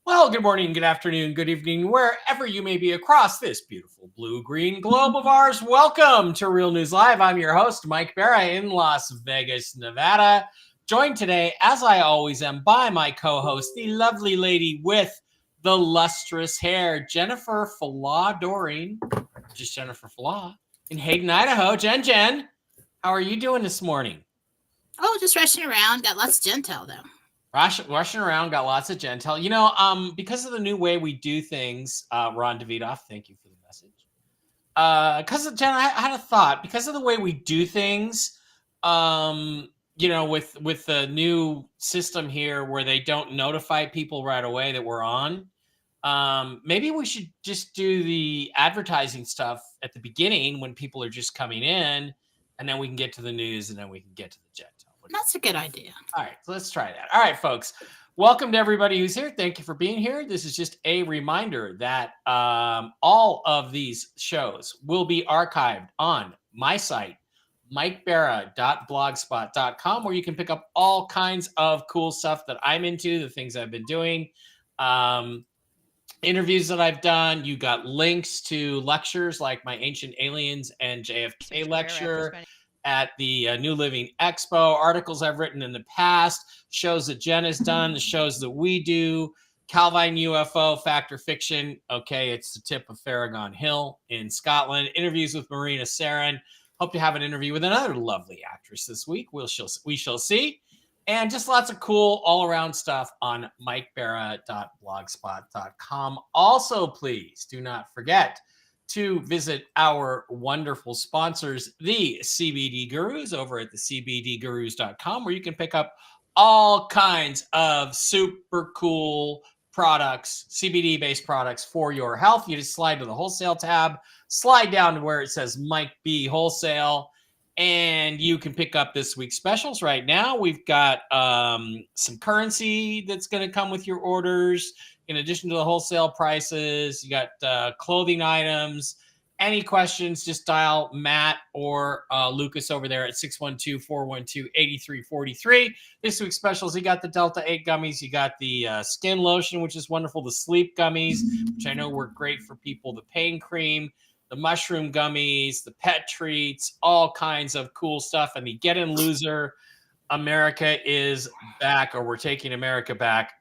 Well, good morning, good afternoon, good evening, wherever you may be across this beautiful blue-green globe of ours. Welcome to Real News Live. I'm your host, Mike Barra in Las Vegas, Nevada. Joined today, as I always am, by my co-host, the lovely lady with the lustrous hair, Jennifer Falah Doreen, just Jennifer Falah, in Hayden, Idaho. Jen, how are you doing this morning? Oh, just rushing around. Got lots of Jentel, though. Rushing around, got lots of Jentel. You know, because of the new way we do things, Ron Davidoff, thank you for the message. Because Jen, I had a thought. Because of the way we do things, you know, with the new system here where they don't notify people right away that we're on, maybe we should just do the advertising stuff at the beginning when people are just coming in, and then we can get to the news, and then we can get to the Jentel. That's a good idea. All right, so let's try that. All right, folks. Welcome to everybody who's here. Thank you for being here. This is just a reminder that all of these shows will be archived on my site, mikebara.blogspot.com, where you can pick up all kinds of cool stuff that I'm into, the things I've been doing, interviews that I've done. You got links to lectures like my Ancient Aliens and JFK lecture at the New Living Expo, articles I've written in the past, shows that Jen has done, the shows that we do, Calvine UFO, Fact or Fiction. Okay, it's the tip of Farragon Hill in Scotland. Interviews with Marina Sarin. Hope to have an interview with another lovely actress this week. We shall see. And just lots of cool all-around stuff on mikebara.blogspot.com. Also, please do not forget to visit our wonderful sponsors, the CBD Gurus, over at the cbdgurus.com, where you can pick up all kinds of super cool products, CBD-based products for your health. You just slide to the wholesale tab, slide down to where it says Mike B Wholesale, and you can pick up this week's specials right now. We've got some currency that's going to come with your orders. In addition to the wholesale prices, you got clothing items. Any questions, just dial Matt or Lucas over there at 612-412-8343. This week's specials, you got the Delta 8 gummies. You got the skin lotion, which is wonderful. The sleep gummies, which I know work great for people. The pain cream, the mushroom gummies, the pet treats, all kinds of cool stuff. And the Get In Loser, America is back, or we're taking America back,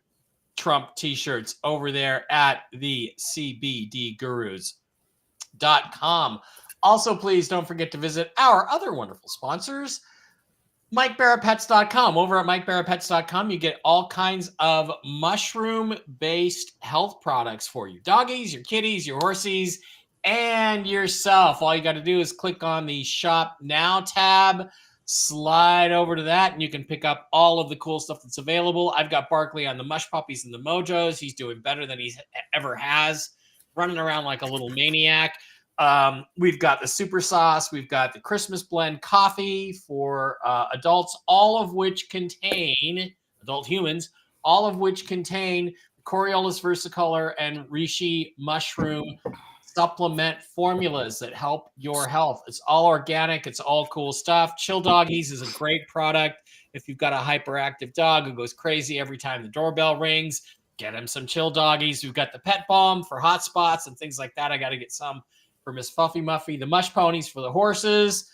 Trump t-shirts over there at the cbdgurus.com. Also, please don't forget to visit our other wonderful sponsors, MikeBarraPets.com. Over at MikeBarraPets.com, you get all kinds of mushroom-based health products for your doggies, your kitties, your horsies, and yourself. All you got to do is click on the Shop Now tab, slide over to that, and you can pick up all of the cool stuff that's available. I've got Barkley on the Mush Puppies and the Mojos. He's doing better than he ever has, running around like a little maniac. We've got the Super Sauce. We've got the Christmas Blend Coffee for adults, all of which contain, adult humans, all of which contain Coriolis versicolor and reishi mushroom supplement formulas that help your health. It's all organic. It's all cool stuff. Chill Doggies is a great product. If you've got a hyperactive dog who goes crazy every time the doorbell rings, get him some Chill Doggies. We've got the Pet Balm for hot spots and things like that. I got to get some for Miss Fuffy Muffy. The Mush Ponies for the horses.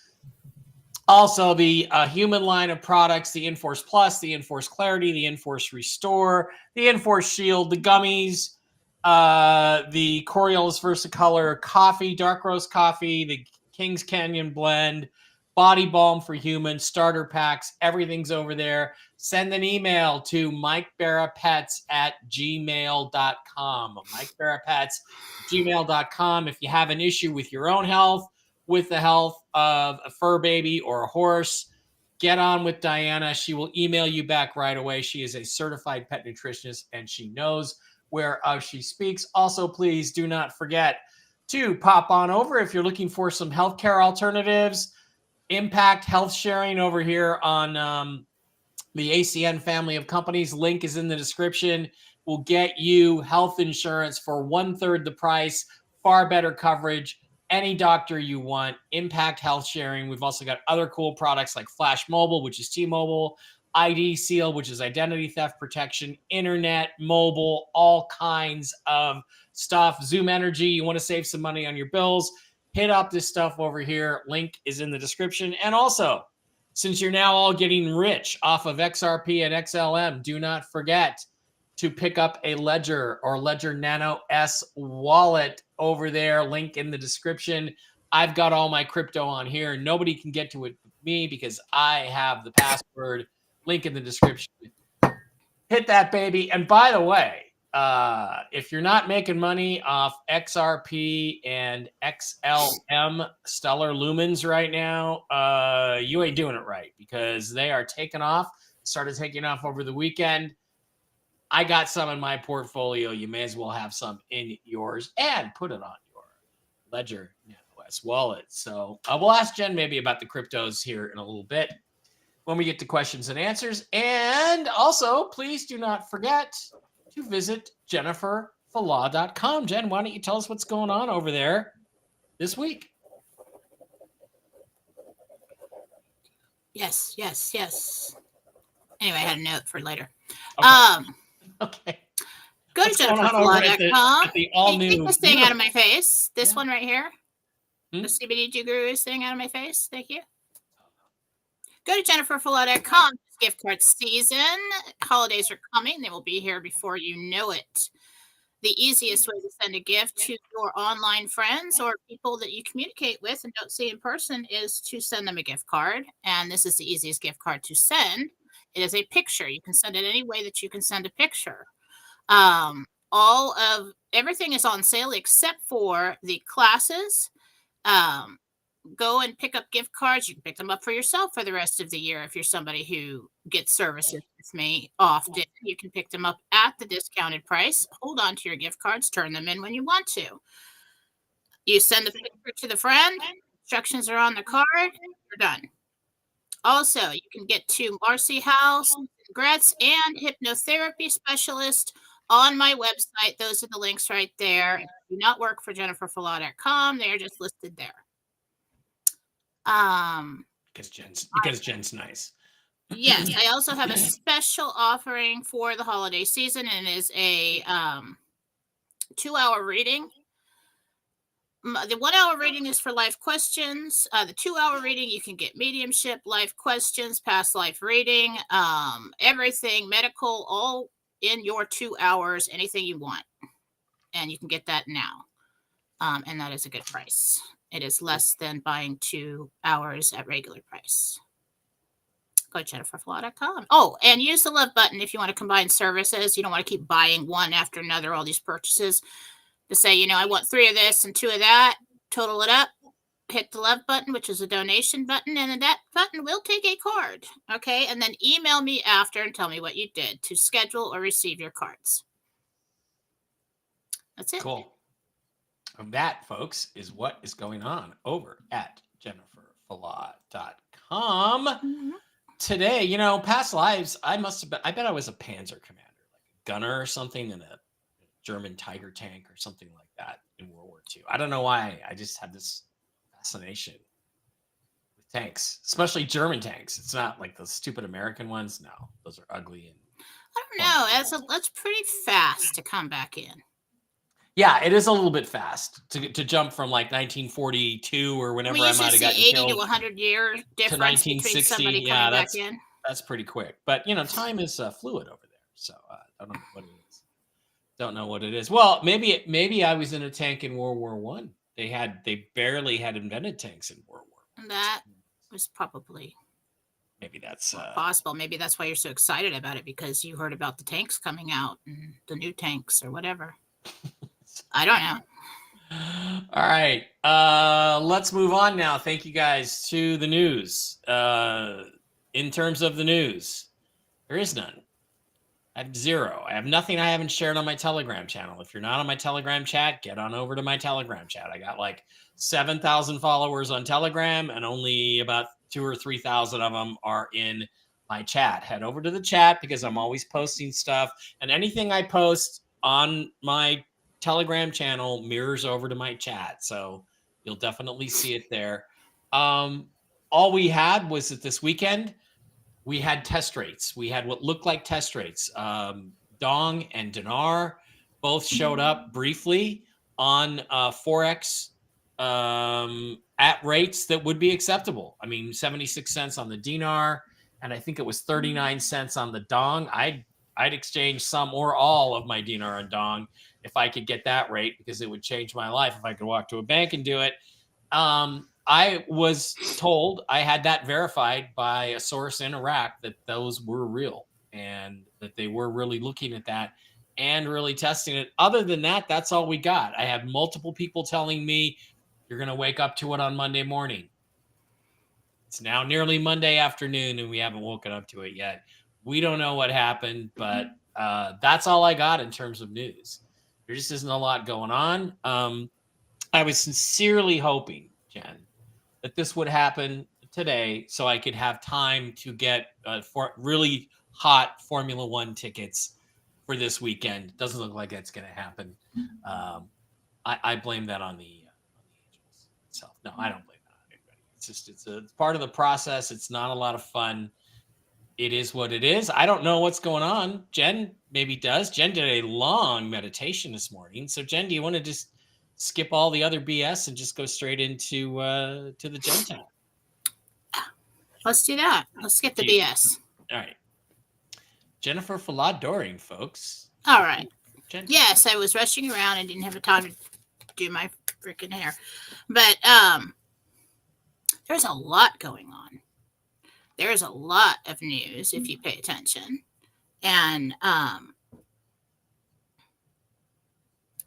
Also, the human line of products, the Enforce Plus, the Enforce Clarity, the Enforce Restore, the Enforce Shield, the gummies, the Coriolis Versicolor coffee, dark roast coffee, the King's Canyon blend, body balm for humans, starter packs, everything's over there. Send an email to mikebarrapets@gmail.com. mikebarrapets@gmail.com. If you have an issue with your own health, with the health of a fur baby or a horse, get on with Diana. She will email you back right away. She is a certified pet nutritionist and she knows whereof she speaks. Also, please do not forget to pop on over if you're looking for some healthcare alternatives. Impact Health Sharing over here on the ACN family of companies. Link is in the description. Will get you health insurance for 1/3 the price, far better coverage, any doctor you want. Impact Health Sharing. We've also got other cool products like Flash Mobile, which is T-Mobile, ID Seal, which is identity theft protection, internet, mobile, all kinds of stuff. Zoom Energy, you want to save some money on your bills, hit up this stuff over here. Link is in the description. And also, since you're now all getting rich off of XRP and XLM, do not forget to pick up a Ledger or Ledger Nano S wallet over there. Link in the description. I've got all my crypto on here. Nobody can get to it with me because I have the password. Link in the description. Hit that baby. And by the way, if you're not making money off XRP and XLM Stellar Lumens right now, you ain't doing it right because they are taking off. Started taking off over the weekend. I got some in my portfolio. You may as well have some in yours and put it on your Ledger Nano S wallet. So we'll ask Jen maybe about the cryptos here in a little bit when we get to questions and answers. And also, please do not forget to visit jenniferfalaw.com. Jen, why don't you tell us what's going on over there this week? Yes. Anyway, I had a note for later. Okay. Go to jenniferfalaw.com. At the all new. Take this thing out of my face. This Yeah. one right here. Hmm? The CBD Gurus thing out of my face. Thank you. Go to jenniferfalaw.com. Gift card season. Holidays are coming. They will be here before you know it. The easiest way to send a gift to your online friends or people that you communicate with and don't see in person is to send them a gift card. And this is the easiest gift card to send. It is a picture. You can send it any way that you can send a picture. All of everything is on sale except for the classes. Go and pick up gift cards. You can pick them up for yourself for the rest of the year. If you're somebody who gets services with me often, you can pick them up at the discounted price. Hold on to your gift cards. Turn them in when you want to. You send the picture to the friend. Instructions are on the card. You're done. Also, you can get to Marcy House, Gretz, and hypnotherapy specialist on my website. Those are the links right there. If you do not work for jenniferfalaw.com. They are just listed there. Because Jen's nice. Yes, I also have a special offering for the holiday season, and it is a 2-hour reading. The 1-hour reading is for life questions. The 2-hour reading, you can get mediumship, life questions, past life reading, everything medical, all in your 2 hours, anything you want. And you can get that now. And that is a good price. It is less than buying 2 hours at regular price. Go to jenniferfalaw.com. Oh, and use the love button if you want to combine services. You don't want to keep buying one after another, all these purchases. To say, I want 3 of this and 2 of that, total it up, hit the love button, which is a donation button, and then that button will take a card. Okay, and then email me after and tell me what you did to schedule or receive your cards. That's it. Cool. And that, folks, is what is going on over at jenniferfalaw.com. Mm-hmm. Today, past lives, I bet I was a Panzer commander, like a gunner or something in a German Tiger tank or something like that in World War II. I don't know why. I just had this fascination with tanks, especially German tanks. It's not like those stupid American ones. No, those are ugly. And I don't know. That's pretty fast to come back in. Yeah, it is a little bit fast to jump from like 1942 or whenever I might have gotten 80 killed to 100 year difference between somebody coming back in. That's pretty quick. But time is fluid over there, so I don't know what it is. Don't know what it is. Well, maybe I was in a tank in World War One. They barely had invented tanks in World War I. That was probably maybe that's possible. Maybe that's why you're so excited about it, because you heard about the tanks coming out and the new tanks or whatever. I don't know. All right. Let's move on now. Thank you guys to the news. in terms of the news, there is none. I have zero. I have nothing I haven't shared on my Telegram channel. If you're not on my Telegram chat, get on over to my Telegram chat. I got like 7,000 followers on Telegram, and only about 2,000 or 3,000 of them are in my chat. Head over to the chat because I'm always posting stuff, and anything I post on my Telegram channel mirrors over to my chat. So you'll definitely see it there. All we had was that this weekend, we had test rates. We had what looked like test rates. Dong and Dinar both showed up briefly on Forex at rates that would be acceptable. I mean, 76 cents on the Dinar, and I think it was 39 cents on the Dong. I'd exchange some or all of my Dinar and Dong if I could get that rate, because it would change my life if I could walk to a bank and do it. I was told, I had that verified by a source in Iraq, that those were real and that they were really looking at that and really testing it. Other than that, that's all we got. I had multiple people telling me, you're going to wake up to it on Monday morning. It's now nearly Monday afternoon and we haven't woken up to it yet. We don't know what happened, but that's all I got in terms of news. There just isn't a lot going on. I was sincerely hoping, Jen, that this would happen today so I could have time to get for really hot Formula One tickets for this weekend. Doesn't look like it's going to happen. I blame that on the Angels itself. No, I don't blame that on anybody. It's just it's part of the process. It's not a lot of fun. It is what it is. I don't know what's going on. Jen maybe does. Jen did a long meditation this morning. So Jen, do you want to just skip all the other BS and just go straight into to the Jentel? Let's do that. Let's skip the BS. All right. Jennifer Doring, folks. All right. Jentel. Yes, I was rushing around and didn't have the time to do my freaking hair. But there's a lot going on. There's a lot of news if you pay attention. And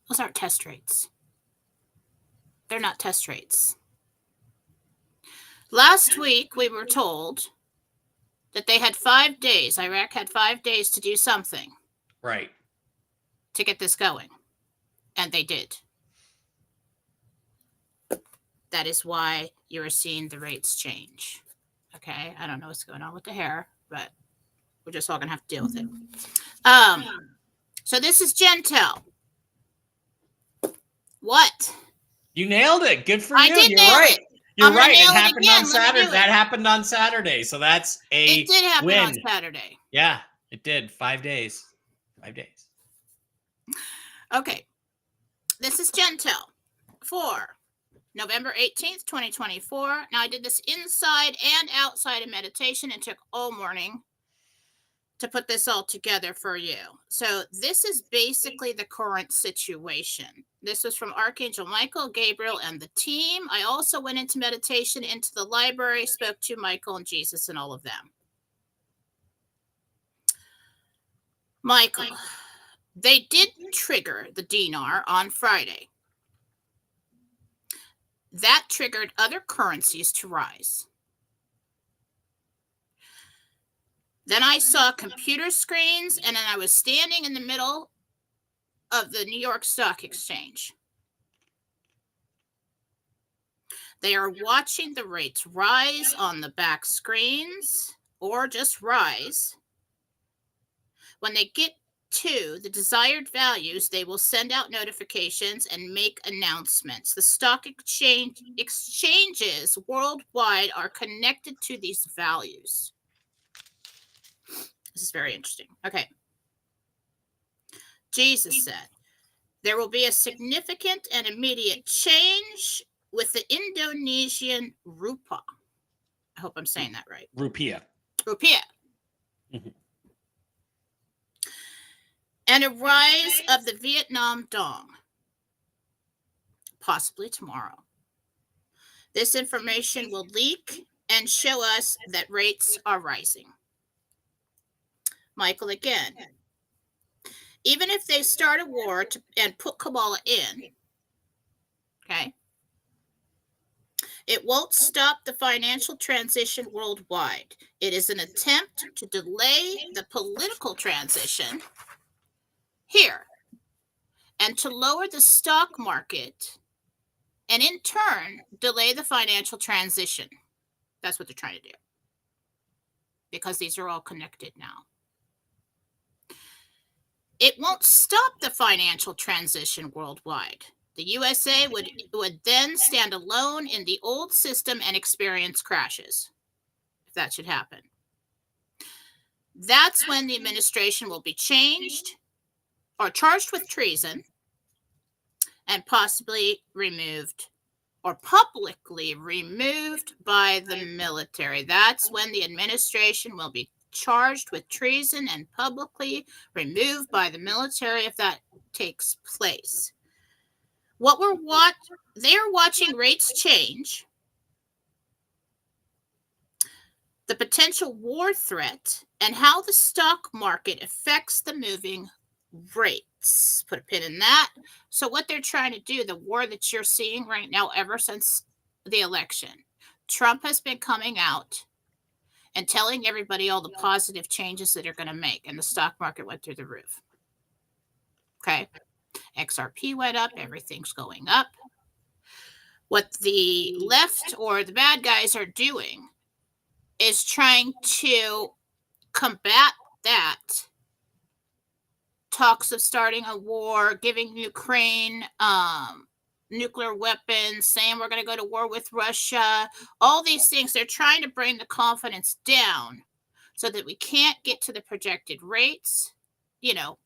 those aren't test rates. They're not test rates. Last week, we were told that they had 5 days. Iraq had 5 days to do something. Right. To get this going. And they did. That is why you are seeing the rates change. Okay? I don't know what's going on with the hair, but we're just all going to have to deal with it. So this is Jentel. What? You nailed it. Good for you. You're right. You're right. It happened on Saturday. That happened on Saturday. So that's It did happen win. on Saturday. Yeah, it did. 5 days. 5 days. Okay. This is Jentel for November 18th, 2024. Now, I did this inside and outside of meditation and took all morning to put this all together for you. So this is basically the current situation. This was from Archangel Michael, Gabriel, and the team. I also went into meditation, into the library, spoke to Michael and Jesus and all of them. Michael, they did trigger the dinar on Friday. That triggered other currencies to rise. Then I saw computer screens, and then I was standing in the middle of the New York Stock Exchange. They are watching the rates rise on the back screens, or just rise. When they get to the desired values, they will send out notifications and make announcements. The stock exchanges worldwide are connected to these values. This is very interesting. Okay. Jesus said, there will be a significant and immediate change with the Indonesian rupiah. I hope I'm saying that right. Rupiah. Mm-hmm. And a rise of the Vietnam dong, possibly tomorrow. This information will leak and show us that rates are rising. Michael, again, even if they start a war and put Kamala in, okay, It won't stop the financial transition worldwide. It is an attempt to delay the political transition here and to lower the stock market and in turn delay the financial transition. That's what they're trying to do, because these are all connected now. It won't stop the financial transition worldwide. The USA would then stand alone in the old system and experience crashes, if that should happen. That's when the administration will be changed or charged with treason and possibly removed or publicly removed by the military. That's when the administration will be charged with treason and publicly removed by the military if that takes place. They're watching rates change, the potential war threat, and how the stock market affects the moving rates. Put a pin in that. So what they're trying to do, the war that you're seeing right now ever since the election, Trump has been coming out and telling everybody all the positive changes that are going to make, and the stock market went through the roof. Okay. XRP went up. Everything's going up. What the left or the bad guys are doing is trying to combat that. Talks of starting a war, giving Ukraine nuclear weapons, saying we're going to go to war with Russia, all these things. They're trying to bring the confidence down so that we can't get to the projected rates. You know,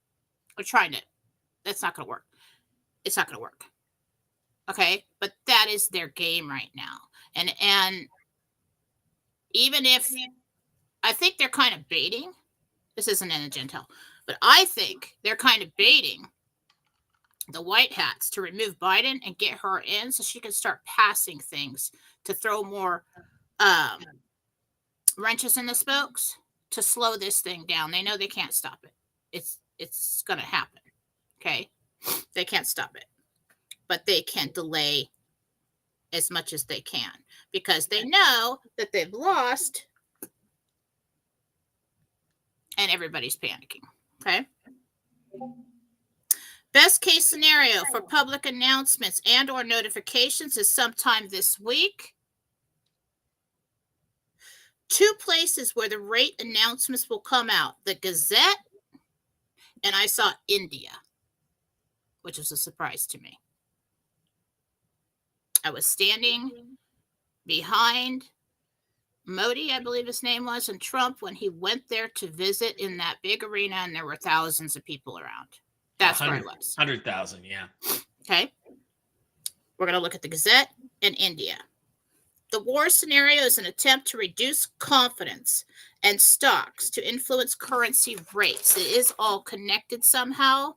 we're trying to, that's not going to work. It's not going to work. Okay. But that is their game right now. And even if, I think they're kind of baiting, this isn't in a Jentel, but I think they're kind of baiting the white hats to remove Biden and get her in so she can start passing things to throw more wrenches in the spokes to slow this thing down. They know they can't stop it. It's going to happen. Okay. They can't stop it, but they can delay as much as they can because they know that they've lost and everybody's panicking. Okay. Best case scenario for public announcements and or notifications is sometime this week. 2 places where the rate announcements will come out: the Gazette, and I saw India, which was a surprise to me. I was standing behind Modi, I believe his name was, and Trump when he went there to visit in that big arena, and there were thousands of people around. That's where I was. 100,000, yeah. Okay. We're going to look at the Gazette and India. The war scenario is an attempt to reduce confidence and stocks to influence currency rates. It is all connected somehow.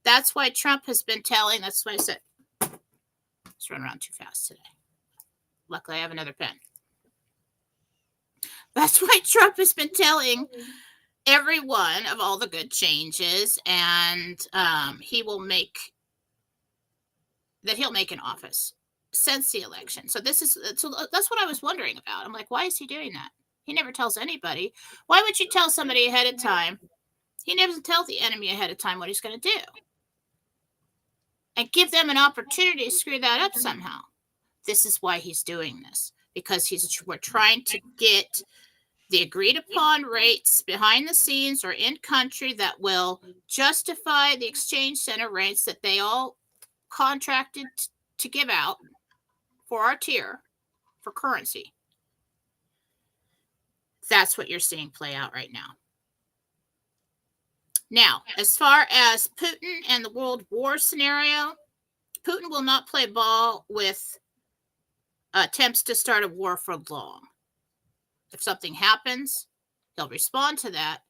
That's why Trump has been telling, that's why I said, let's run around too fast today. Luckily, I have another pen. That's why Trump has been telling everyone of all the good changes, and he'll make in office since the election. So that's what I was wondering about. I'm like, why is he doing that? He never tells anybody. Why would you tell somebody ahead of time? He never tells the enemy ahead of time what he's going to do and give them an opportunity to screw that up somehow. This is why he's doing this, because we're trying to get the agreed upon rates behind the scenes or in country that will justify the exchange center rates that they all contracted to give out for our tier for currency. That's what you're seeing play out right now. Now, as far as Putin and the world war scenario, Putin will not play ball with attempts to start a war for long. If something happens, he'll respond to that,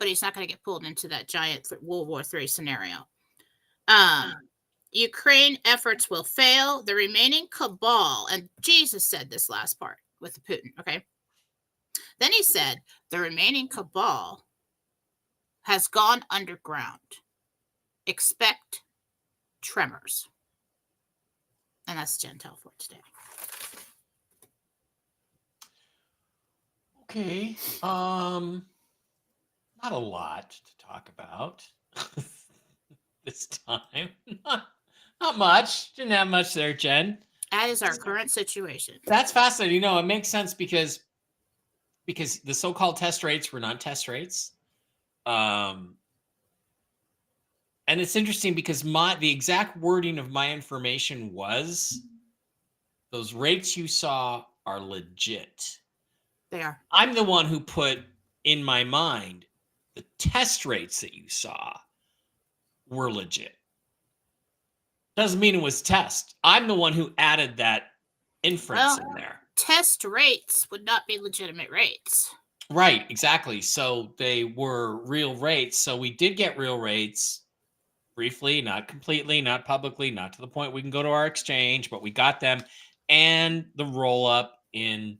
but he's not going to get pulled into that giant World War III scenario. Ukraine efforts will fail. The remaining cabal, and Jesus said this last part with the Putin, okay? Then he said, the remaining cabal has gone underground. Expect tremors. And that's Jentel for today. Okay. Not a lot to talk about this time. Not much. Didn't have much there, Jen. That is our current situation. That's fascinating. You know, it makes sense because the so-called test rates were not test rates. And it's interesting because the exact wording of my information was those rates you saw are legit. They are. I'm the one who put in my mind the test rates that you saw were legit. Doesn't mean it was test. I'm the one who added that inference in there. Test rates would not be legitimate rates. Right, exactly. So they were real rates. So we did get real rates briefly, not completely, not publicly, not to the point we can go to our exchange, but we got them. And the roll up in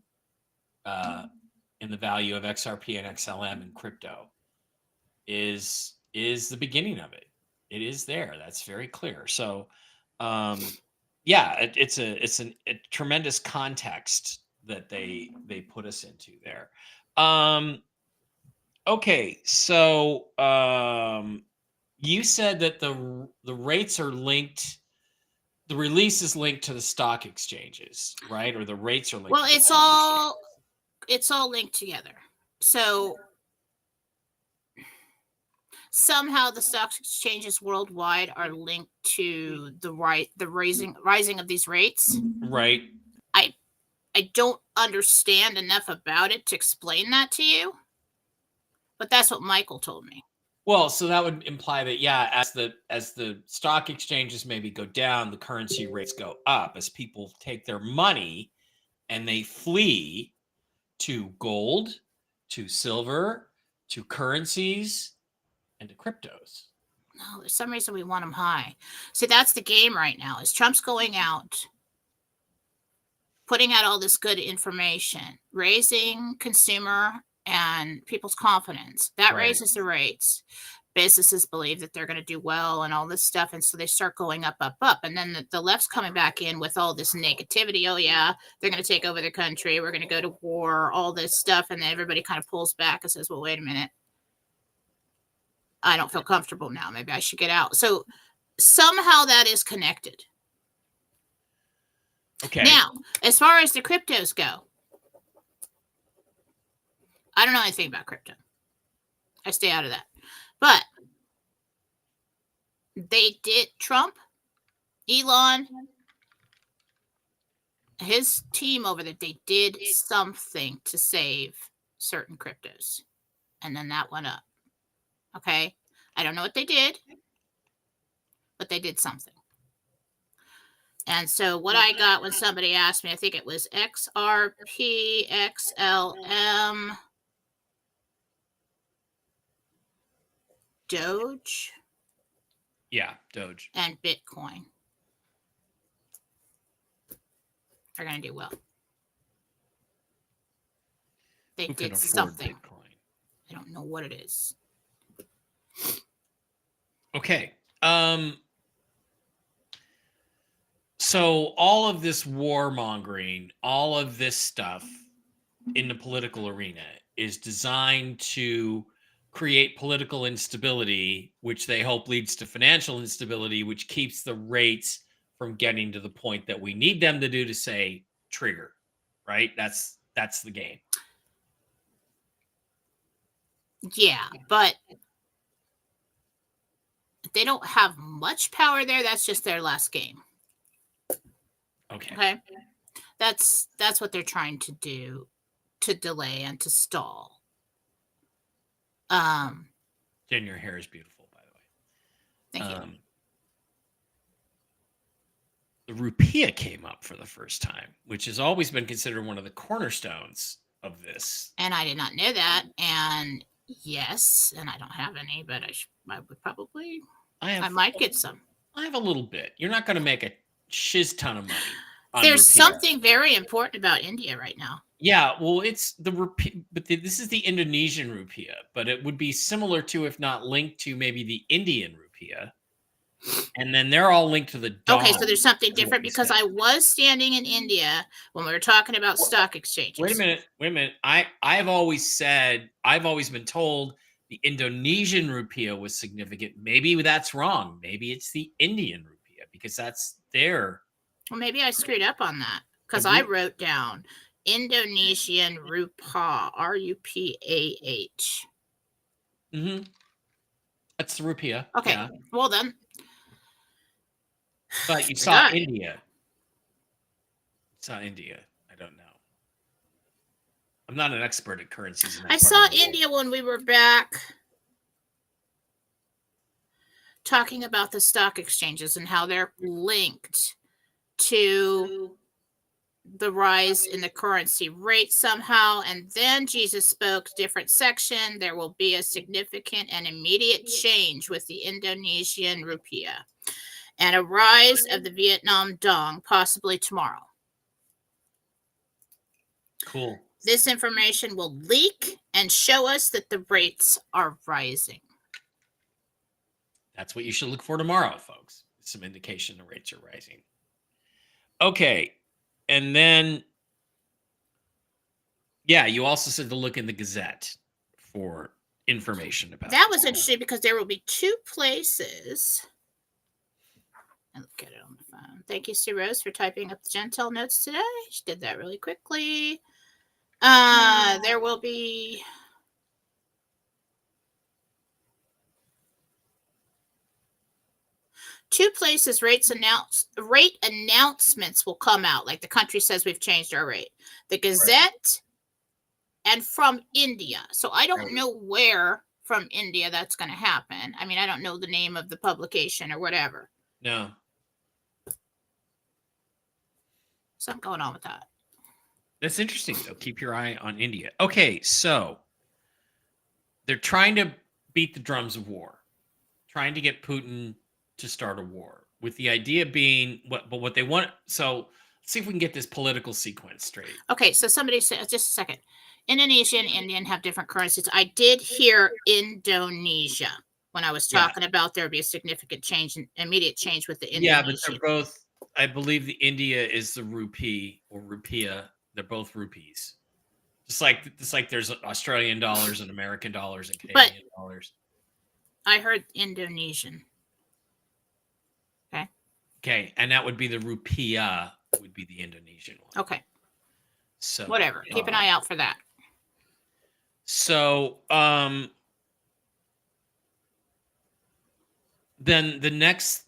the value of XRP and XLM in crypto is the beginning of it. It is there. That's very clear. So yeah, it's a tremendous context that they put us into there. Okay, so you said that the rates are linked. The release is linked to the stock exchanges, right? Or the rates are linked. Well, it's all linked together. So somehow the stock exchanges worldwide are linked to the rising of these rates. Right. I don't understand enough about it to explain that to you, but that's what Michael told me. Well, so that would imply that, yeah, as the stock exchanges maybe go down, the currency rates go up as people take their money and they flee to gold, to silver, to currencies, and to cryptos. No, there's some reason we want them high. See, that's the game right now. Is Trump's going out, putting out all this good information, raising consumer and people's confidence. That raises the rates. Businesses believe that they're going to do well and all this stuff. And so they start going up, up, up. And then the left's coming back in with all this negativity. Oh, yeah, they're going to take over the country. We're going to go to war, all this stuff. And then everybody kind of pulls back and says, well, wait a minute. I don't feel comfortable now. Maybe I should get out. So somehow that is connected. Okay. Now, as far as the cryptos go, I don't know anything about crypto. I stay out of that. But they did, Trump, Elon, his team over there, they did something to save certain cryptos. And then that went up. Okay. I don't know what they did, but they did something. And so what I got when somebody asked me, I think it was XRP, XLM, Doge. Yeah, Doge. And Bitcoin. They're going to do well. They did something. Bitcoin? I don't know what it is. Okay. So all of this warmongering, all of this stuff in the political arena is designed to create political instability, which they hope leads to financial instability, which keeps the rates from getting to the point that we need them to do to say trigger, right? That's the game. Yeah, but they don't have much power there. That's just their last game. Okay. That's what they're trying to do, to delay and to stall. Jen, your hair is beautiful, by the way. Thank you. The rupiah came up for the first time, which has always been considered one of the cornerstones of this. And I did not know that. And yes, and I don't have any, but I would probably. I might get some. I have a little bit. You're not going to make a shiz ton of money. There's something very important about India right now. Yeah, well, it's the rupiah, but this is the Indonesian rupiah, but it would be similar to, if not linked to, maybe the Indian rupiah. And then they're all linked to the dong. Okay, so there's something is what different we because said. I was standing in India when we were talking about stock exchanges. Wait a minute. I've always been told the Indonesian rupiah was significant. Maybe that's wrong. Maybe it's the Indian rupiah because that's their. Well, maybe I screwed up on that because I wrote down Indonesian rupiah, R-U-P-A-H. Mm-hmm. That's the rupiah. Okay, yeah. well then. But you saw India. I don't know. I'm not an expert at currencies. In that I saw India when we were back talking about the stock exchanges and how they're linked to the rise in the currency rate somehow. And then Jesus spoke different section. There will be a significant and immediate change with the Indonesian rupiah and a rise of the Vietnam dong possibly tomorrow. Cool. This information will leak and show us that the rates are rising. That's what you should look for tomorrow, folks. Some indication the rates are rising. Okay. And then, yeah, you also said to look in the Gazette for information about that. Was interesting because there will be 2 places. And look at it on the phone. Thank you, Sue Rose, for typing up the Jentel notes today. She did that really quickly. There will be two places rate announcements will come out. Like the country says we've changed our rate. The Gazette and from India. So I don't know where from India that's going to happen. I mean, I don't know the name of the publication or whatever. No. Something going on with that. That's interesting, though. Keep your eye on India. Okay, so they're trying to beat the drums of war, trying to get Putin to start a war, with the idea being what they want. So let's see if we can get this political sequence straight. Okay, so somebody said, just a second. Indonesia and Indian have different currencies. I did hear Indonesia when I was talking about there would be a significant change, immediate change with the Indonesian. Yeah, but they're both, I believe the India is the rupee or rupiah. They're both rupees. Just like there's Australian dollars and American dollars and Canadian dollars. I heard Indonesian. Okay, and that would be the rupiah, would be the Indonesian one. Okay. So whatever. Keep an eye out for that. So then the next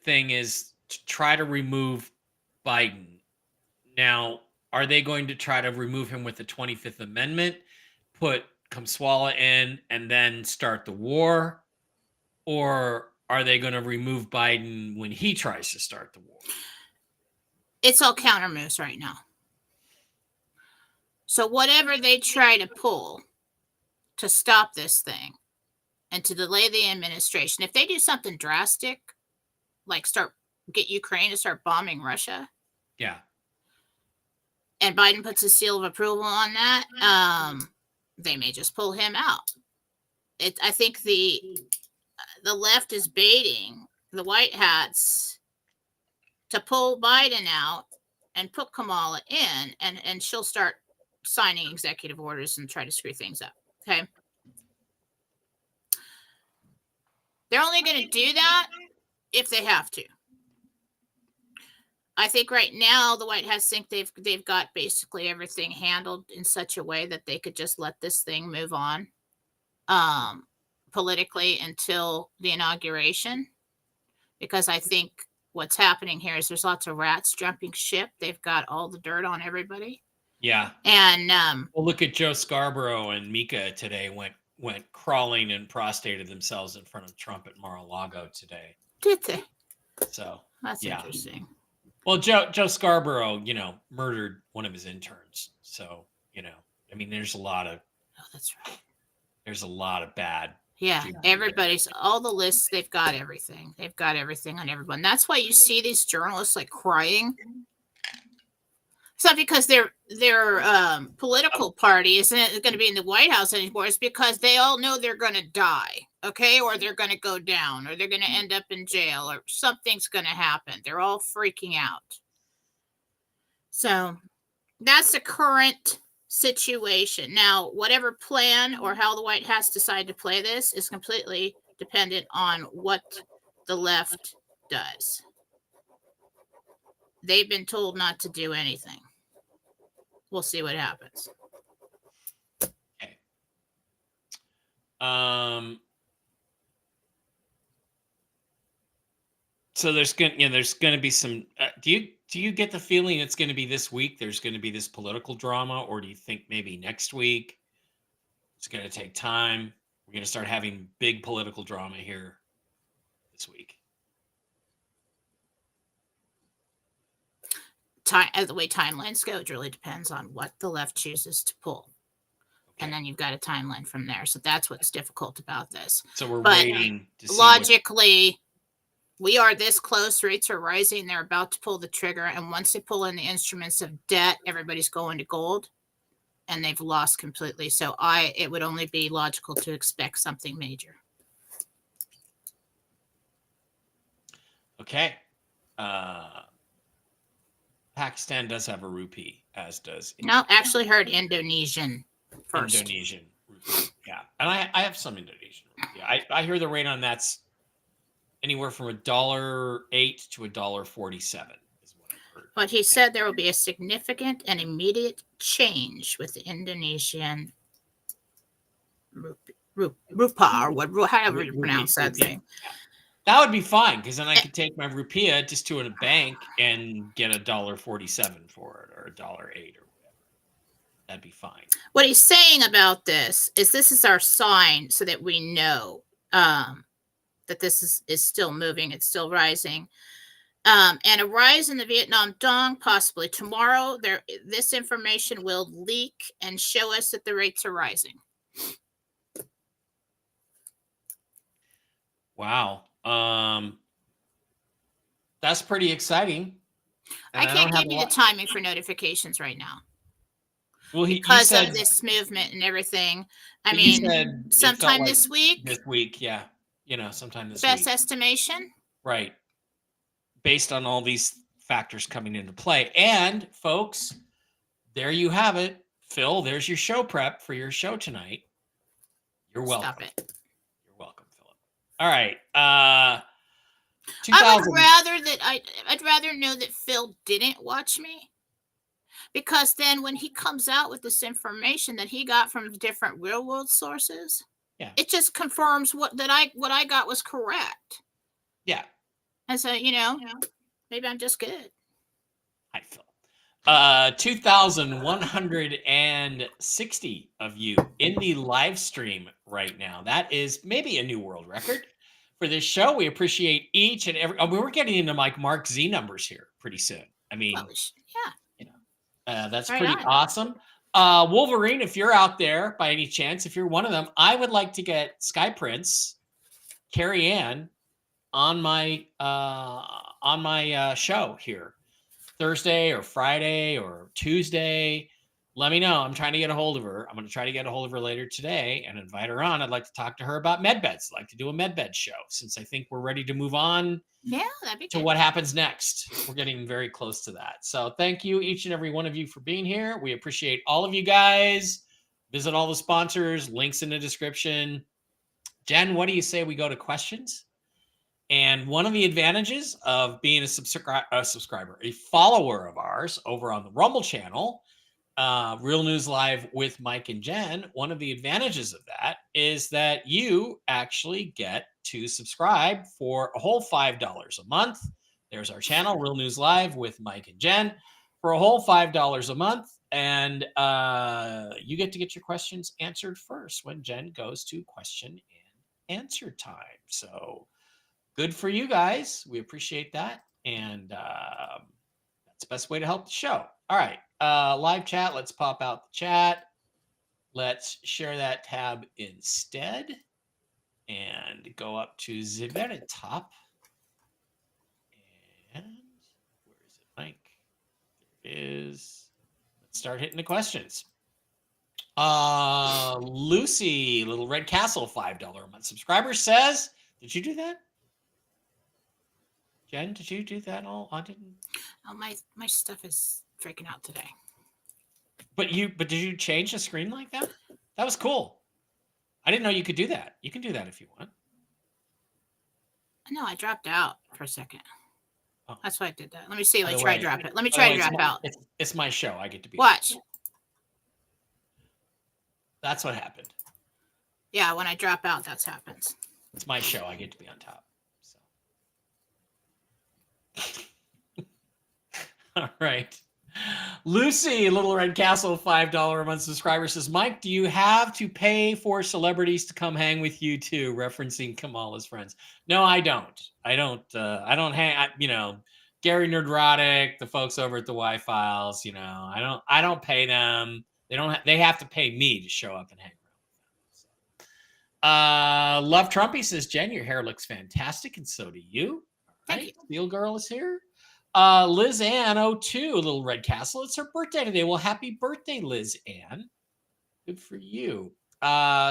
thing is to try to remove Biden. Now, are they going to try to remove him with the 25th Amendment, put Kamswala in, and then start the war? Or are they going to remove Biden when he tries to start the war? It's all counter moves right now. So whatever they try to pull to stop this thing and to delay the administration, if they do something drastic, like get Ukraine to start bombing Russia. Yeah. And Biden puts a seal of approval on that, they may just pull him out. I think the left is baiting the white hats to pull Biden out and put Kamala in, and she'll start signing executive orders and try to screw things up. Okay. They're only going to do that if they have to. I think right now the White Hats think they've got basically everything handled in such a way that they could just let this thing move on politically until the inauguration. Because I think what's happening here is there's lots of rats jumping ship. They've got all the dirt on everybody. Yeah. And well, look at Joe Scarborough and Mika today went crawling and prostrated themselves in front of Trump at Mar-a-Lago today. Did they? So that's interesting. Well, Joe Scarborough, murdered one of his interns. So, I mean, there's a lot of. Oh, that's right. There's a lot of bad. Yeah, everybody's all the lists. They've got everything. They've got everything on everyone. That's why you see these journalists like crying. It's not because their political party isn't going to be in the White House anymore. It's because they all know they're going to die. okay, or they're going to go down, or they're going to end up in jail, or something's going to happen. They're all freaking out. So that's the current situation. Now, whatever plan or how the White House decide to play this is completely dependent on what the left does. They've been told not to do anything. We'll see what happens. Okay. So there's gonna be some. Do you get the feeling it's going to be this week? There's going to be this political drama, or do you think maybe next week it's going to take time? We're going to start having big political drama here this week. The way timelines go, it really depends on what the left chooses to pull. Okay. And then you've got a timeline from there. So that's what's difficult about this. So we're waiting to see. Logically, we are this close. Rates are rising. They're about to pull the trigger. And once they pull in the instruments of debt, everybody's going to gold. And they've lost completely. So it would only be logical to expect something major. Okay. Pakistan does have a rupee, as does India. No, actually heard Indonesian first. Indonesian rupee, yeah. And I have some Indonesian rupee. I hear the rate on that's anywhere from $1.08 to $1.47 is what I've heard. But he said there will be a significant and immediate change with the Indonesian rupiah, or however you pronounce that thing. That would be fine, because then I could take my rupiah just to a bank and get $1.47 for it, or $1.08 or whatever. That'd be fine. What he's saying about this is our sign so that we know that this is still moving, it's still rising. And a rise in the Vietnam Dong possibly tomorrow. This information will leak and show us that the rates are rising. Wow. That's pretty exciting. I can't give you the timing for notifications right now. Well, because of this movement and everything. I mean, sometime this week. This week, yeah. Sometime this week. Best estimation. Right. Based on all these factors coming into play. And folks, there you have it. Phil, there's your show prep for your show tonight. You're welcome. Stop it. You're welcome, Philip. All right. I'd rather know that Phil didn't watch me. Because then when he comes out with this information that he got from different real world sources, it just confirms what I got was correct. Yeah. And so, maybe I'm just good. Hi, Phil. 2,160 of you in the live stream right now. That is maybe a new world record for this show. We appreciate each and every. We're getting into like Mark Z numbers here pretty soon. I mean, yeah. That's right pretty awesome. Wolverine, if you're out there by any chance, if you're one of them, I would like to get Sky Prince, Carrie Ann on my show here Thursday or Friday or Tuesday. Let me know. I'm trying to get a hold of her. I'm going to try to get a hold of her later today and invite her on. I'd like to talk to her about medbeds. I'd like to do a medbed show since I think we're ready to move on that'd be to good. What happens next. We're getting very close to that. So thank you, each and every one of you, for being here. We appreciate all of you guys. Visit all the sponsors, links in the description. Jen, what do you say we go to questions? And one of the advantages of being a subscriber, a follower of ours over on the Rumble channel, Real News Live with Mike and Jen, one of the advantages of that is that you actually get to subscribe for a whole $5 a month. There's our channel, Real News Live with Mike and Jen, for a whole $5 a month. And you get to get your questions answered first when Jen goes to question and answer time. So good for you guys. We appreciate that. And that's the best way to help the show. All right. Live chat. Let's pop out the chat. Let's share that tab instead and go up to the very top. And where is it, Mike? There it is. Let's start hitting the questions. Lucy, Little Red Castle, $5 a month subscriber says, did you do that? Jen, did you do that all? I didn't. Oh, my stuff is freaking out today. But did you change the screen like that? That was cool. I didn't know you could do that. You can do that if you want. No, I dropped out for a second. Oh. That's why I did that. Let me see. Let me try to drop it. Let me try to drop out. It's my show. I get to be. Watch. That's what happened. Yeah, when I drop out, that's happens. It's my show. I get to be on top. So. All right. Lucy, Little Red Castle, $5 a month subscriber says, Mike, do you have to pay for celebrities to come hang with you too? Referencing Kamala's friends. No, I don't. I don't hang, Gary Nerdrotic, the folks over at the Y-Files, I don't pay them. They have to pay me to show up and hang around with them. So. Love Trumpy says, Jen, your hair looks fantastic, and so do you. All right. Steel Girl is here. Liz Ann 02, Little Red Castle. It's her birthday today. Well, happy birthday, Liz Ann. Good for you.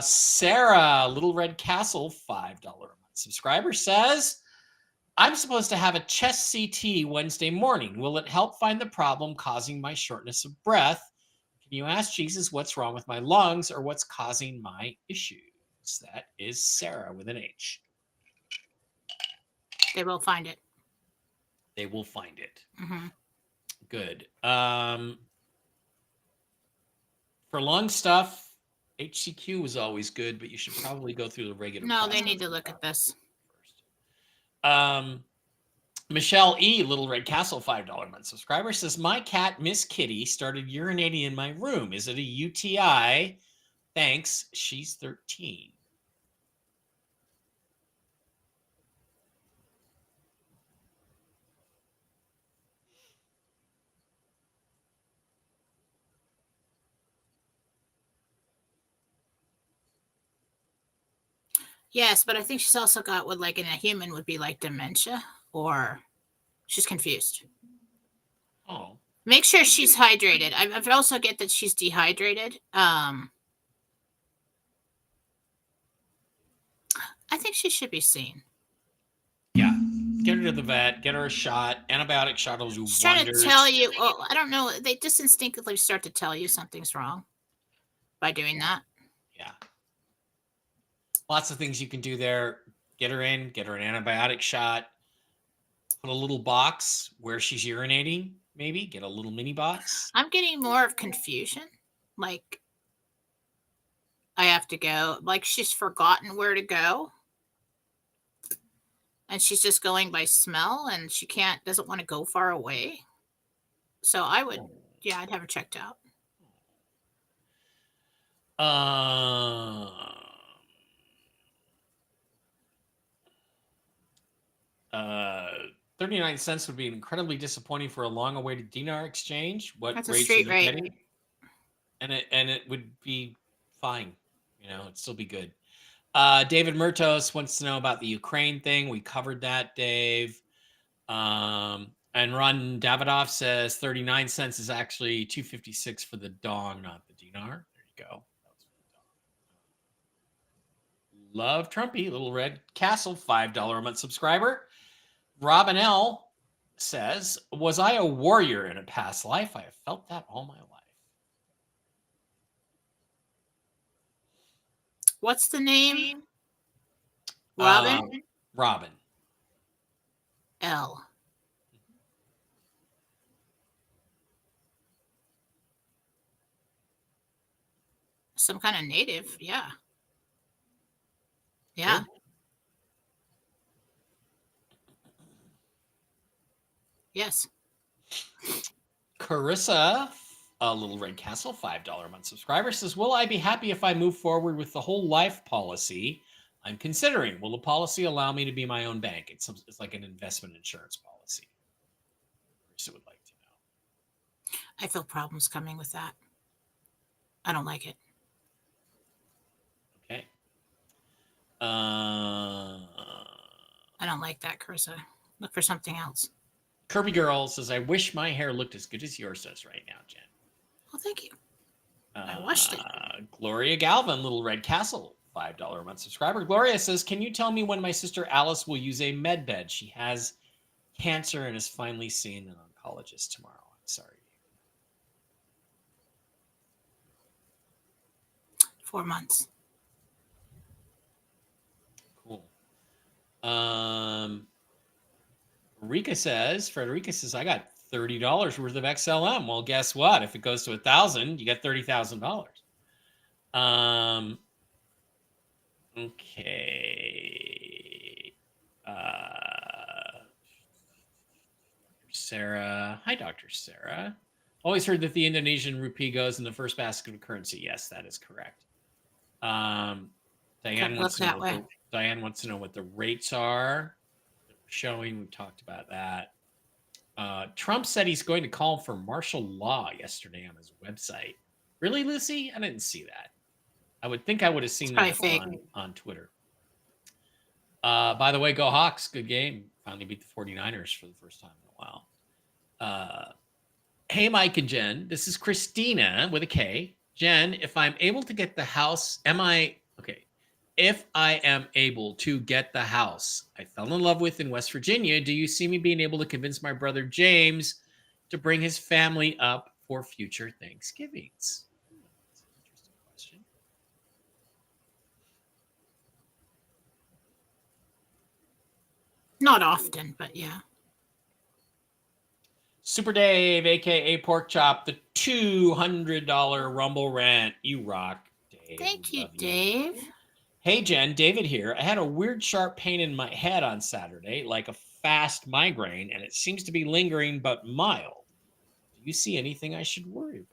Sarah, Little Red Castle, $5 a month subscriber says, I'm supposed to have a chest CT Wednesday morning. Will it help find the problem causing my shortness of breath? Can you ask Jesus what's wrong with my lungs or what's causing my issues? That is Sarah with an H. They will find it. They will find it. Mm-hmm. Good. For lung stuff, HCQ was always good, but you should probably go through the regular. No, they need to look at this first. Michelle E, Little Red Castle, $5 a month subscriber says, my cat, Miss Kitty, started urinating in my room. Is it a UTI? Thanks. She's 13. Yes, but I think she's also got what, like in a human, would be like dementia, or she's confused. Oh. Make sure she's hydrated. I've also get that she's dehydrated. I think she should be seen. Yeah. Get her to the vet. Get her a shot. Antibiotic shot will do wonders. She's trying to tell you. Well, I don't know. They just instinctively start to tell you something's wrong by doing that. Yeah. Lots of things you can do there. Get her in. Get her an antibiotic shot. Put a little box where she's urinating. Maybe get a little mini box. I'm getting more of confusion. Like I have to go. Like she's forgotten where to go. And she's just going by smell, and she doesn't want to go far away. So I would, I'd have her checked out. 39 cents would be incredibly disappointing for a long-awaited dinar exchange. What That's a street rate. And it would be fine. It'd still be good. David Murtos wants to know about the Ukraine thing. We covered that, Dave. And Ron Davidoff says 39 cents is actually $2.56 for the dong, not the dinar. There you go. Love Trumpy, Little Red Castle, $5 a month subscriber. Robin L says, was I a warrior in a past life? I have felt that all my life. What's the name? Robin? Robin. L. Some kind of native, yeah. Yeah. Good. Yes. Carissa, a Little Red Castle, $5 a month subscriber says, will I be happy if I move forward with the whole life policy I'm considering? Will the policy allow me to be my own bank? It's like an investment insurance policy. Carissa would like to know. I feel problems coming with that. I don't like it. Okay. I don't like that, Carissa. Look for something else. Kirby Girl says, I wish my hair looked as good as yours does right now, Jen. Well, thank you. I watched it. Gloria Galvin, Little Red Castle, $5 a month subscriber. Gloria says, can you tell me when my sister Alice will use a med bed? She has cancer and is finally seeing an oncologist tomorrow. I'm sorry. 4 months. Cool. Frederica says, I got $30 worth of XLM. Well, guess what? If it goes to 1,000, you get $30,000. Okay. Sarah. Hi, Dr. Sarah. Always heard that the Indonesian rupee goes in the first basket of currency. Yes, that is correct. Diane wants to know what the rates are that we're showing. We talked about that. Trump said he's going to call for martial law yesterday on his website. Really, Lucy? I didn't see that. I would think I would have seen that on Twitter. By the way, go Hawks. Good game. Finally beat the 49ers for the first time in a while. Hey, Mike and Jen. This is Christina with a K. Jen, if I'm able to get the house, if I am able to get the house I fell in love with in West Virginia, do you see me being able to convince my brother James to bring his family up for future Thanksgivings? That's an interesting question. Not often, but yeah. Super Dave, aka Pork Chop, the $200 Rumble rant. You rock, Dave. Thank you, Dave. Hey, Jen, David here. I had a weird sharp pain in my head on Saturday, like a fast migraine, and it seems to be lingering but mild. Do you see anything I should worry about?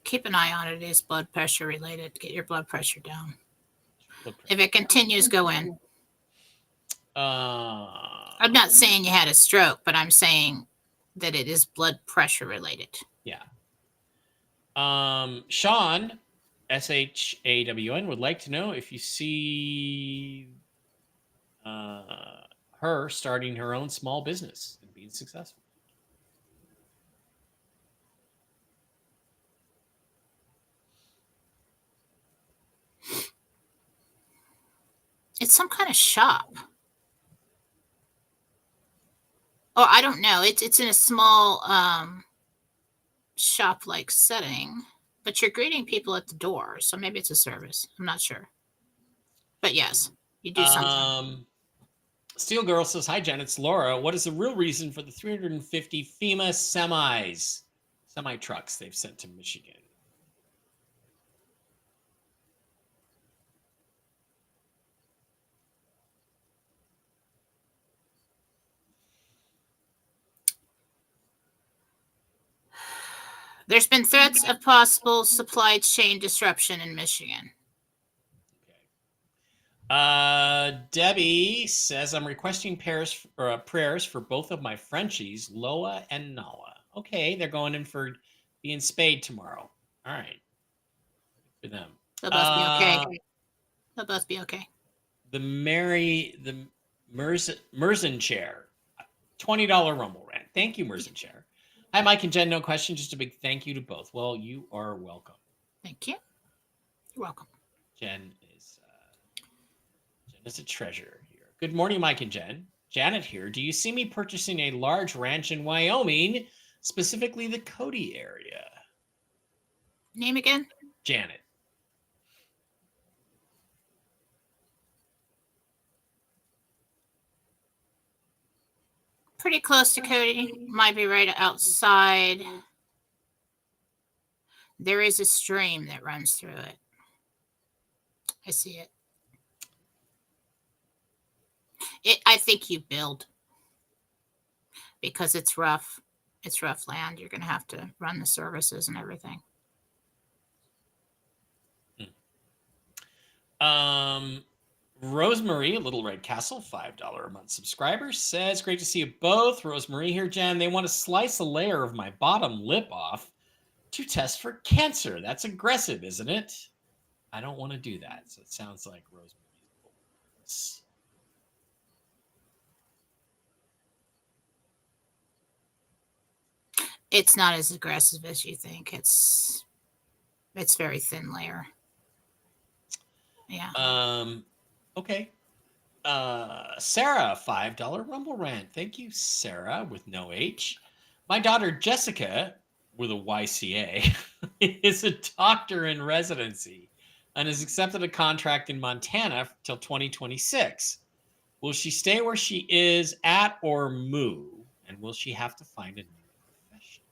Keep an eye on it. It is blood pressure related. Get your blood pressure down. If it continues, go in. I'm not saying you had a stroke, but I'm saying that it is blood pressure related. Yeah. Sean, SHAWN, would like to know if you see her starting her own small business and being successful. It's some kind of shop. Oh, I don't know. It's in a small shop-like setting, but you're greeting people at the door, so maybe it's a service. I'm not sure. But yes, you do something. Steel Girl says, hi, Jen, it's Laura. What is the real reason for the 350 FEMA semi-trucks they've sent to Michigan? There's been threats of possible supply chain disruption in Michigan. Debbie says, I'm requesting prayers for both of my Frenchies, Loa and Nala. Okay, they're going in for being spayed tomorrow. All right. For them. They'll both be okay. They'll both be okay. The Merzen chair, $20 Rumble rant. Thank you, Merzen chair. Hi, Mike and Jen. No question. Just a big thank you to both. Well, you are welcome. Thank you. You're welcome. Jen is a treasure here. Good morning, Mike and Jen. Janet here. Do you see me purchasing a large ranch in Wyoming, specifically the Cody area? Name again? Janet. Pretty close to Cody. Might be right outside. There is a stream that runs through it. I see it. I think you build because it's rough. It's rough land. You're going to have to run the services and everything. Rosemary, Little Red Castle, $5 a month subscriber, says, great to see you both. Rosemary here, Jen. They want to slice a layer of my bottom lip off to test for cancer. That's aggressive, isn't it? I don't want to do that. So it sounds like Rosemary's. It's not as aggressive as you think. It's very thin layer. Yeah. Okay. Sarah, $5 Rumble Rant. Thank you, Sarah, with no H. My daughter Jessica, with a YCA, is a doctor in residency and has accepted a contract in Montana till 2026. Will she stay where she is at or move? And will she have to find a new profession?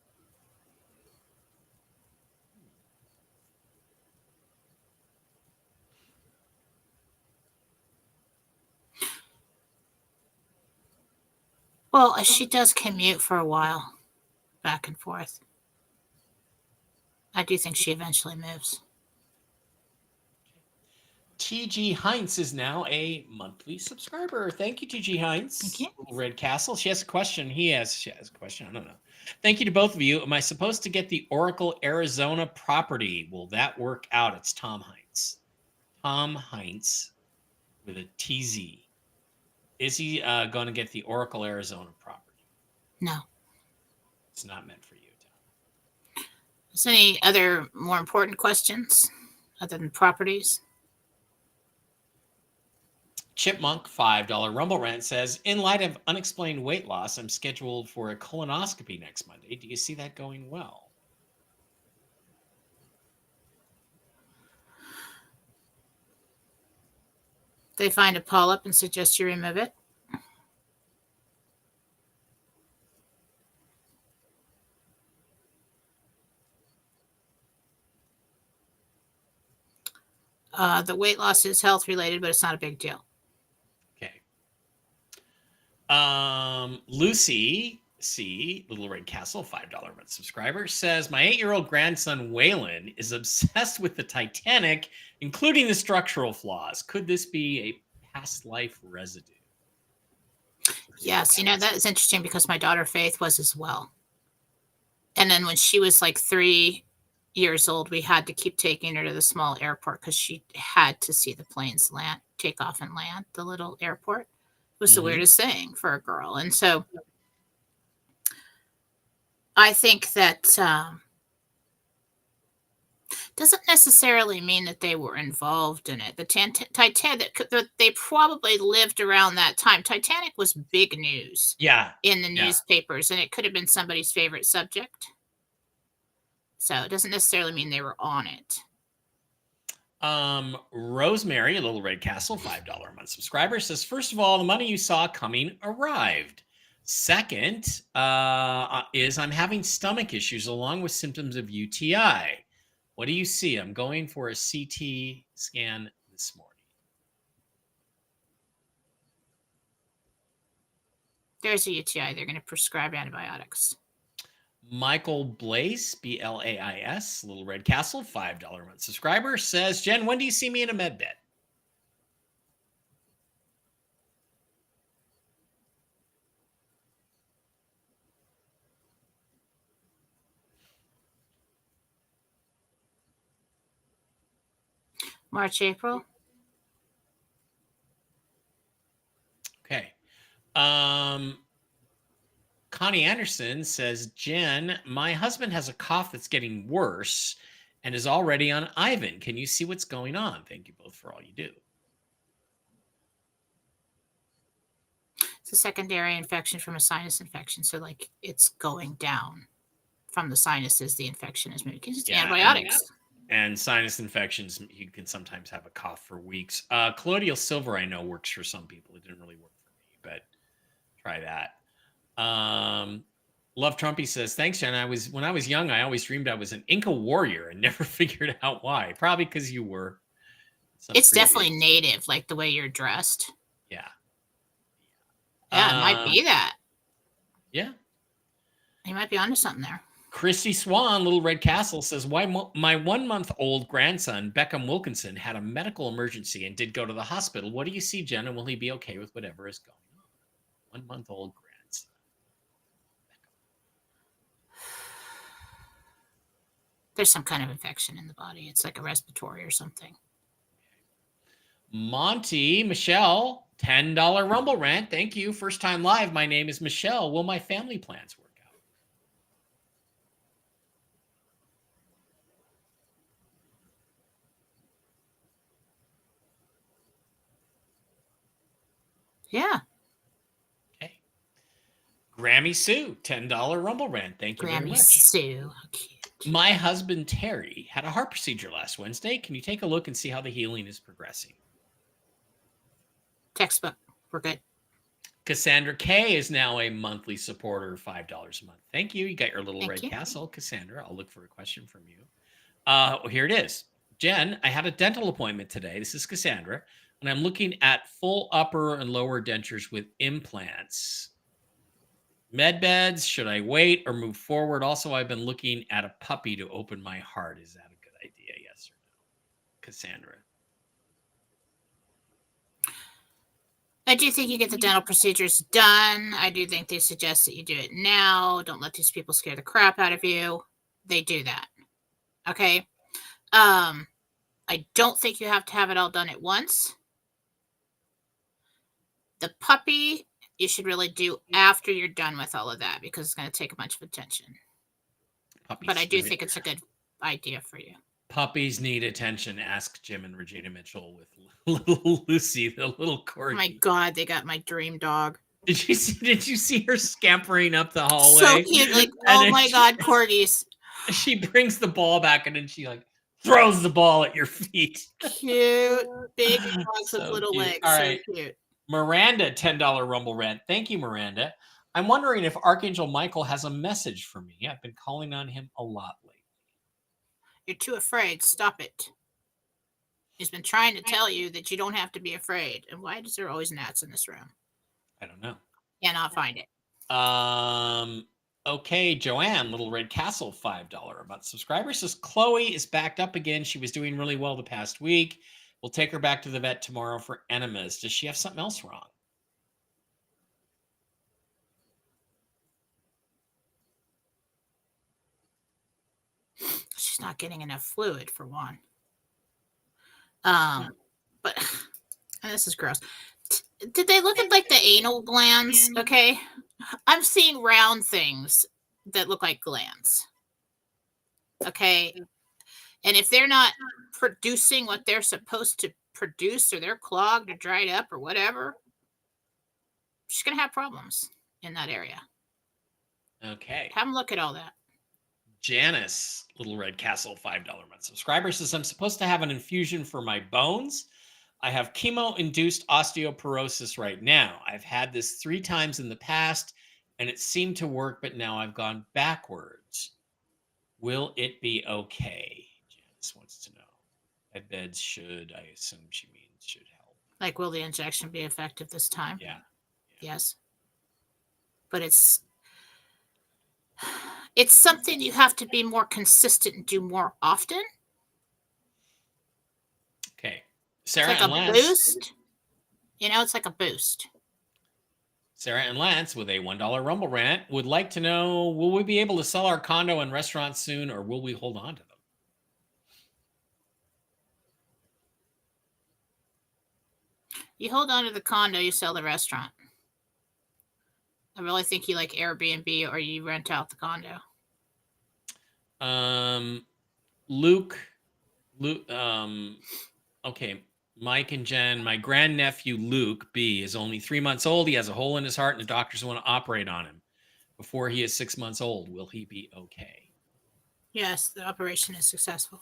Well, she does commute for a while, back and forth. I do think she eventually moves. TG Heinz is now a monthly subscriber. Thank you, TG Heinz. Thank you. Little Red Castle. She has a question. She has a question. I don't know. Thank you to both of you. Am I supposed to get the Oracle Arizona property? Will that work out? It's Tom Heinz. Tom Heinz with a TZ. Is he going to get the Oracle Arizona property? No. It's not meant for you, Tom. Is there any other more important questions other than properties? Chipmunk, $5 Rumble Rant says, in light of unexplained weight loss, I'm scheduled for a colonoscopy next Monday. Do you see that going well? They find a polyp and suggest you remove it. The weight loss is health related, but it's not a big deal. Okay. Lucy C, Little Red Castle, $5 month subscriber, says my 8-year-old grandson Waylon is obsessed with the Titanic, including the structural flaws. Could this be a past life residue? Yes, that is interesting because my daughter Faith was as well. And then when she was like 3 years old, we had to keep taking her to the small airport because she had to see the planes take off and land. The little airport was the weirdest thing for a girl. And so I think that doesn't necessarily mean that they were involved in it. The Titanic, they probably lived around that time. Titanic was big news. Yeah. In the newspapers, and it could have been somebody's favorite subject. So it doesn't necessarily mean they were on it. Rosemary, a Little Red Castle, $5 a month subscriber, says, first of all, the money you saw coming arrived. Second, is I'm having stomach issues along with symptoms of UTI. What do you see? I'm going for a CT scan this morning. There's a UTI. They're going to prescribe antibiotics. Michael Blaise, Blais, Little Red Castle, $5 a month subscriber, says, Jen, when do you see me in a med bed? March, April. Okay. Connie Anderson says, Jen, my husband has a cough that's getting worse and is already on Ivan. Can you see what's going on? Thank you both for all you do. It's a secondary infection from a sinus infection. So like it's going down from the sinuses. The infection is moving. It's antibiotics. And sinus infections, you can sometimes have a cough for weeks. Colloidal silver, I know, works for some people. It didn't really work for me, but try that. Love Trumpy says, thanks, Jen. When I was young, I always dreamed I was an Inca warrior and never figured out why. Probably because you were. It's definitely native, like the way you're dressed. Yeah. Yeah, it might be that. Yeah. You might be onto something there. Christy Swan, Little Red Castle, says, why my 1-month-old grandson, Beckham Wilkinson, had a medical emergency and did go to the hospital. What do you see, Jen? And will he be okay with whatever is going on? 1-month-old grandson. There's some kind of infection in the body. It's like a respiratory or something. Michelle, $10 Rumble rant. Thank you. First time live. My name is Michelle. Will my family plans work out? Yeah. Okay. Grammy Sue, $10 Rumble rant. Thank you very Grammy much. Sue. How cute. My husband Terry had a heart procedure last Wednesday. Can you take a look and see how the healing is progressing? Textbook. We're good. Cassandra K is now a monthly supporter, $5 a month. Thank you. You got your little Thank red you. castle, Cassandra. I'll look for a question from you. Here it is. Jen, I had a dental appointment today. This is Cassandra, and I'm looking at full upper and lower dentures with implants. Med beds, should I wait or move forward? Also, I've been looking at a puppy to open my heart. Is that a good idea? Yes or no? Cassandra. I do think you get the dental procedures done. I do think they suggest that you do it now. Don't let these people scare the crap out of you. They do that. Okay. I don't think you have to have it all done at once. The puppy, you should really do after you're done with all of that because it's going to take a bunch of attention. But I do think it's a good idea for you. Puppies need attention. Ask Jim and Regina Mitchell with little Lucy, the little corgi. Oh my God, they got my dream dog. Did you see her scampering up the hallway? So cute. Like, oh my God, corgis. She brings the ball back and then she like throws the ball at your feet. Cute. Big dogs So with little cute. legs. All So right. cute. Miranda, $10 Rumble rant. Thank you, Miranda. I'm wondering if Archangel Michael has a message for me. I've been calling on him a lot lately. You're too afraid. Stop it. He's been trying to tell you that you don't have to be afraid. And why is there always gnats in this room? I don't know. Cannot find it. Okay, Joanne, Little Red Castle, $5 a month subscriber says Chloe is backed up again. She was doing really well the past week. We'll take her back to the vet tomorrow for enemas. Does she have something else wrong? She's not getting enough fluid for one. But and this is gross. Did they look at like the anal glands? Okay, I'm seeing round things that look like glands. Okay, and if they're not producing what they're supposed to produce, or they're clogged or dried up or whatever, she's gonna have problems in that area. Okay. Have them look at all that. Janice, Little Red Castle, $5 a month subscriber says I'm supposed to have an infusion for my bones. I have chemo-induced osteoporosis right now. I've had this 3 times in the past, and it seemed to work, but now I've gone backwards. Will it be okay? Janice wants to know. Med beds should, I assume she means, should help. Like, will the injection be effective this time? Yeah. Yes. But it's something you have to be more consistent and do more often. Okay. Sarah it's like and a Lance. Boost. It's like a boost. Sarah and Lance with a $1 Rumble rant would like to know, will we be able to sell our condo and restaurant soon, or will we hold on to them? You hold on to the condo, you sell the restaurant. I really think you like Airbnb or you rent out the condo. Luke, okay, Mike and Jen, my grandnephew Luke B is only 3 months old. He has a hole in his heart and the doctors want to operate on him before he is 6 months old. Will he be okay? Yes, the operation is successful.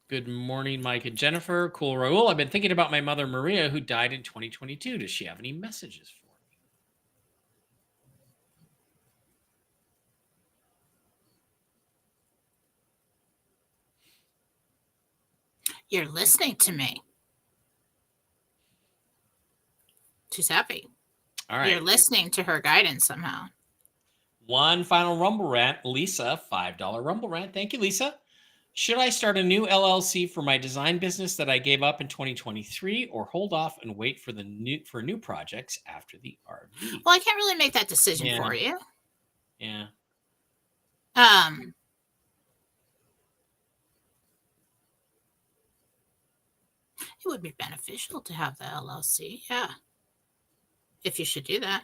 Good morning, Mike and Jennifer. Cool Raul. I've been thinking about my mother Maria, who died in 2022. Does she have any messages for me? You're listening to me. She's happy. All right. You're listening to her guidance somehow. One final Rumble rant. Lisa, $5 Rumble rant. Thank you, Lisa. Should I start a new LLC for my design business that I gave up in 2023, or hold off and wait for new projects after the RV? Well, I can't really make that decision for you. Yeah. It would be beneficial to have the LLC, yeah. If you should do that.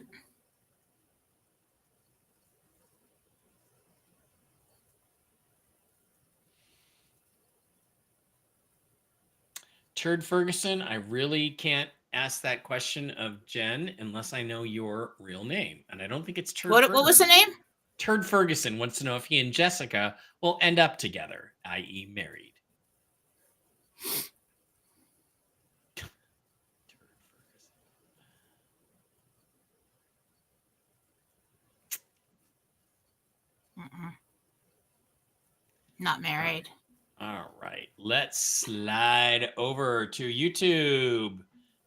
Turd Ferguson, I really can't ask that question of Jen unless I know your real name. And I don't think it's Turd Ferguson. What was the name? Turd Ferguson wants to know if he and Jessica will end up together, i.e. married. Not married. All right. Let's slide over to YouTube.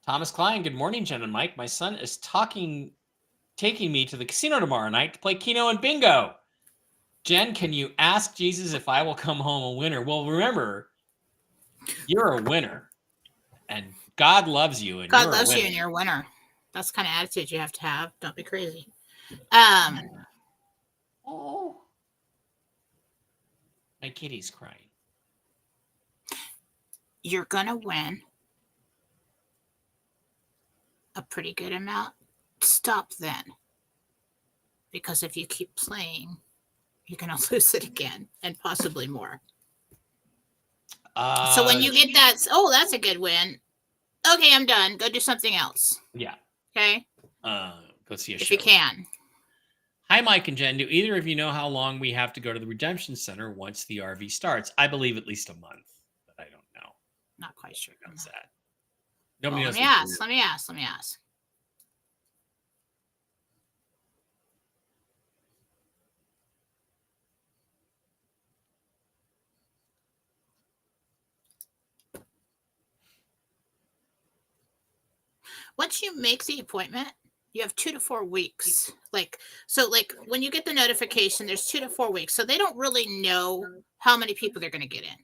Thomas Klein, good morning, Jen and Mike. My son is taking me to the casino tomorrow night to play Keno and Bingo. Jen, can you ask Jesus if I will come home a winner? Well, remember, you're a winner. And God loves you. And God loves you and you're a winner. That's the kind of attitude you have to have. Don't be crazy. Oh. My kitty's crying. You're going to win a pretty good amount. Stop then. Because if you keep playing, you're going to lose it again and possibly more. So when you get that, oh, that's a good win. Okay, I'm done. Go do something else. Yeah. Okay? Go see a show. If you can. Hi, Mike and Jen. Do either of you know how long we have to go to the Redemption Center once the RV starts? I believe at least a month, but I don't know. Not quite sure. What's that? Nobody knows. Let me ask. Once you make the appointment, you have 2 to 4 weeks. Like when you get the notification, there's 2 to 4 weeks. So they don't really know how many people they're going to get in.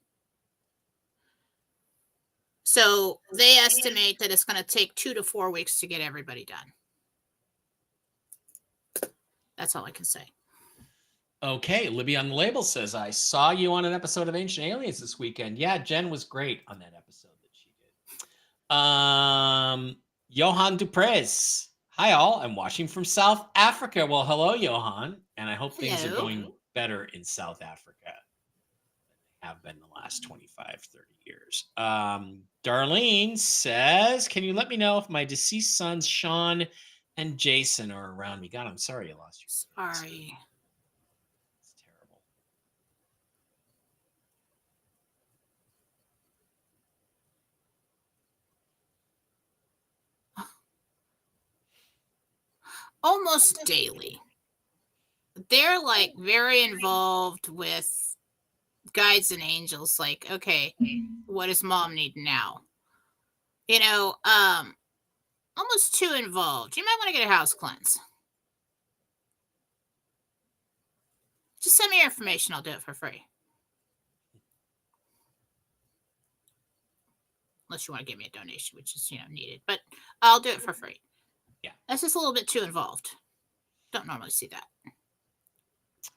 So they estimate that it's going to take 2 to 4 weeks to get everybody done. That's all I can say. Okay, Libby on the label says, I saw you on an episode of Ancient Aliens this weekend. Yeah, Jen was great on that episode that she did. Johan Duprez. Hi, all. I'm watching from South Africa. Well, hello, Johan. And I hope things are going better in South Africa than they have been the last 25, 30 years. Darlene says, can you let me know if my deceased sons, Sean and Jason, are around me? God, I'm sorry you lost your kids. Sorry. It's terrible. Almost daily. They're like very involved with guides and angels. Like, okay, what does mom need now? You know, almost too involved. You might want to get a house cleanse. Just send me your information. I'll do it for free. Unless you want to give me a donation, which is, needed. But I'll do it for free. Yeah. That's just a little bit too involved. Don't normally see that.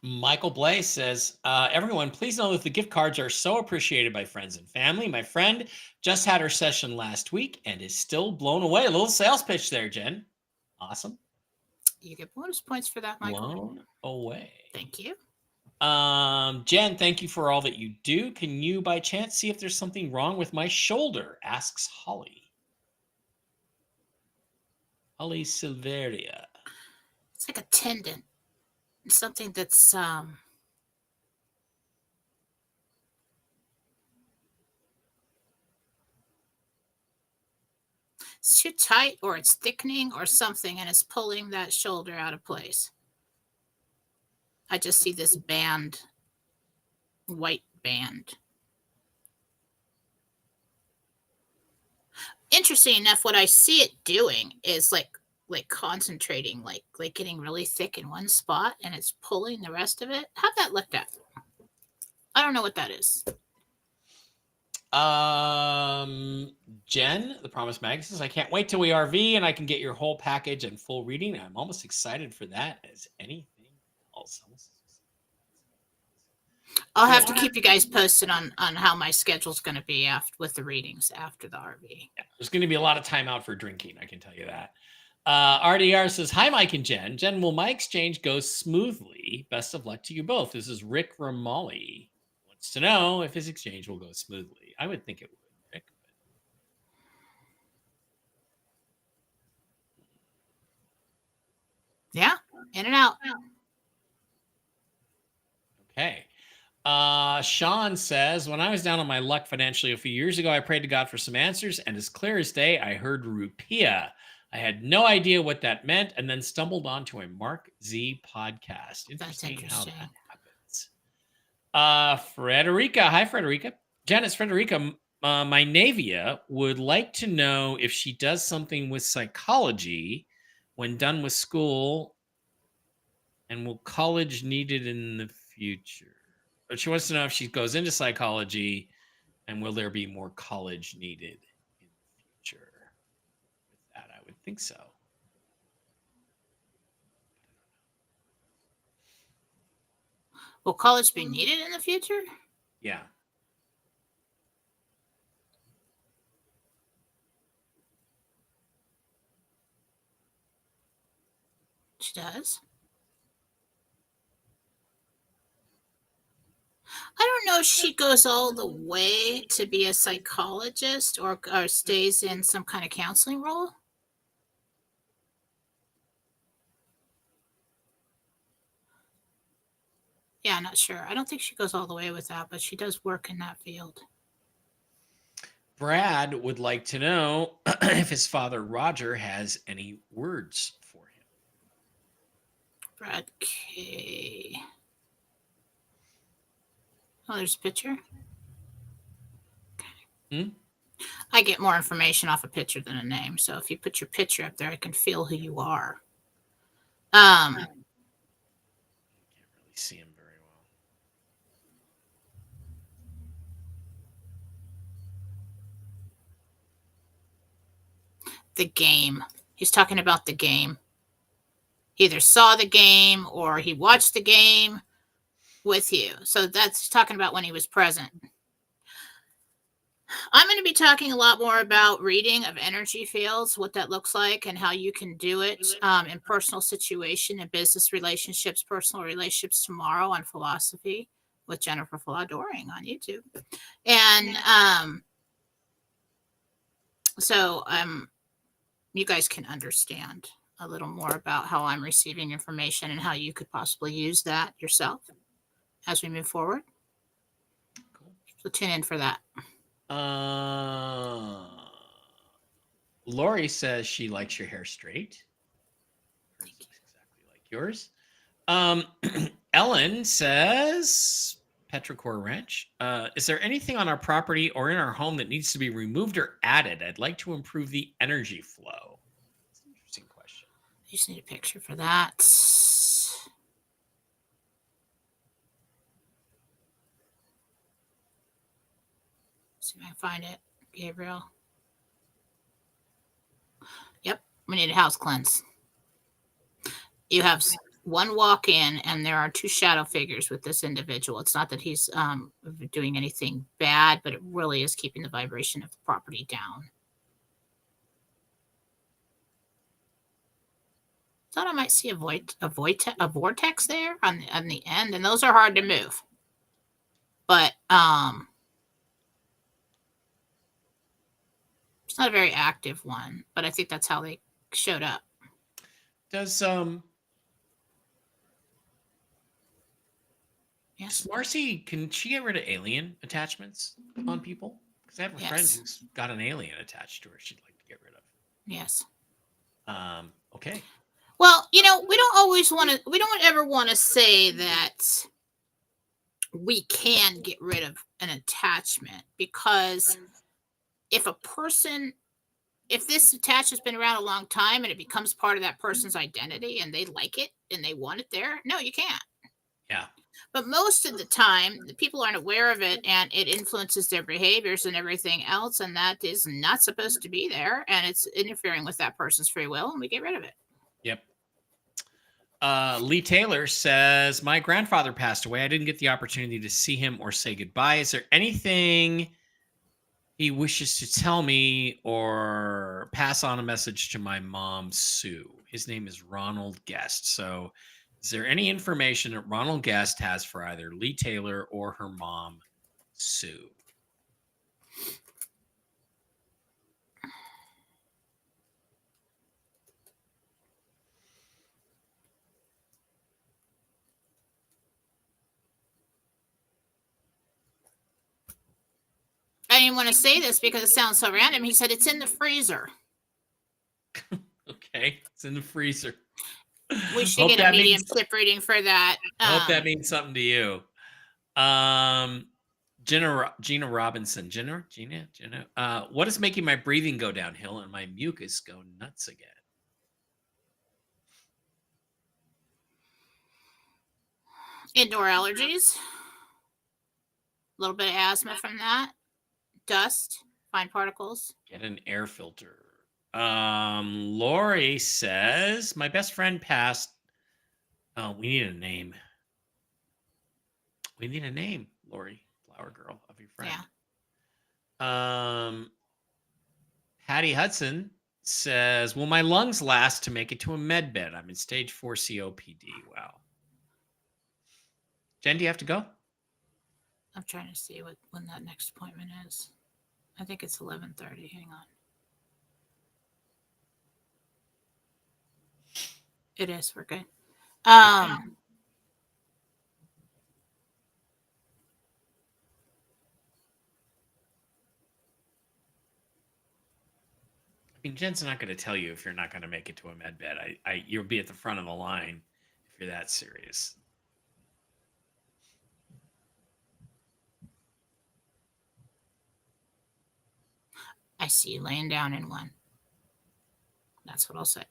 Michael Blay says, everyone, please know that the gift cards are so appreciated by friends and family. My friend just had her session last week and is still blown away. A little sales pitch there, Jen. Awesome. You get bonus points for that, Michael. Blown away. Thank you. Jen, thank you for all that you do. Can you, by chance, see if there's something wrong with my shoulder? Asks Holly. Holly Silveria. It's like a tendon. Something that's it's too tight, or it's thickening or something, and it's pulling that shoulder out of place. I just see this band, white band. Interesting enough, what I see it doing is like concentrating, like getting really thick in one spot, and it's pulling the rest of it. Have that looked at. I don't know what that is. Jen, the Promise Mag says, I can't wait till we RV and I can get your whole package and full reading. I'm almost excited for that as anything else. I'll have to keep you guys posted on how my schedule's going to be with the readings after the RV. Yeah, there's going to be a lot of time out for drinking. I can tell you that. RDR says, hi, Mike and Jen. Jen, will my exchange go smoothly? Best of luck to you both. This is Rick Ramali. Wants to know if his exchange will go smoothly. I would think it would, Rick. Yeah, in and out. Okay. Sean says, when I was down on my luck financially a few years ago, I prayed to God for some answers, and as clear as day, I heard rupiah. I had no idea what that meant, and then stumbled onto a Mark Z podcast. Interesting how that happens. Frederica. Hi, Frederica. Janice, Frederica, my Navia would like to know if she does something with psychology when done with school, and will college need it in the future? But she wants to know if she goes into psychology, and will there be more college needed in the future? With that, I would think so. Will college be needed in the future? Yeah. She does. I don't know if she goes all the way to be a psychologist or stays in some kind of counseling role. Yeah, I'm not sure. I don't think she goes all the way with that, but she does work in that field. Brad would like to know if his father Roger has any words for him. Brad K. Oh, there's a picture. Okay. I get more information off a picture than a name. So if you put your picture up there, I can feel who you are. I can't really see him very well. The game. He's talking about the game. He either saw the game or he watched the game with you. So that's talking about when he was present. I'm going to be talking a lot more about reading of energy fields, what that looks like, and how you can do it in personal situation and business relationships, personal relationships tomorrow on Philosophy with Jennifer Fladoring on YouTube. And so you guys can understand a little more about how I'm receiving information and how you could possibly use that yourself as we move forward. Cool. So tune in for that. Lori says she likes your hair straight. Hers looks exactly like yours. Ellen says, Petrichor Ranch, is there anything on our property or in our home that needs to be removed or added? I'd like to improve the energy flow. That's an interesting question. I just need a picture for that. See if I can find it, Gabriel. Yep, we need a house cleanse. You have one walk in, and there are two shadow figures with this individual. It's not that he's doing anything bad, but it really is keeping the vibration of the property down. Thought I might see a vortex there on the end, and those are hard to move. But it's not a very active one, but I think that's how they showed up. Does Yes. Marcy, can she get rid of alien attachments on people? Because I have a friend who's got an alien attached to her she'd like to get rid of. Yes. Okay. Well, we don't ever want to say that we can get rid of an attachment, because if this attachment has been around a long time and it becomes part of that person's identity and they like it and they want it there, no, you can't. Yeah. But most of the time, the people aren't aware of it, and it influences their behaviors and everything else, and that is not supposed to be there, and it's interfering with that person's free will, and we get rid of it. Yep. Lee Taylor says, my grandfather passed away. I didn't get the opportunity to see him or say goodbye. Is there anything he wishes to tell me or pass on a message to my mom, Sue? His name is Ronald Guest. So is there any information that Ronald Guest has for either Lee Taylor or her mom, Sue? I didn't want to say this because it sounds so random. He said it's in the freezer. Okay, it's in the freezer. We should get a mediumship reading for that. Hope that means something to you. Gina Robinson. Gina. What is making my breathing go downhill and my mucus go nuts again? Indoor allergies. A little bit of asthma from that. Dust, fine particles. Get an air filter. Lori says, my best friend passed. Oh, we need a name. We need a name, Lori, flower girl, of your friend. Yeah. Hattie Hudson says, will my lungs last to make it to a med bed? I'm in stage 4 COPD. Wow. Jen, do you have to go? I'm trying to see when that next appointment is. I think it's 11:30. Hang on. It is. We're good. I mean, Jen's not going to tell you if you're not going to make it to a med bed. You'll be at the front of the line if you're that serious. I see you laying down in one. That's what I'll say.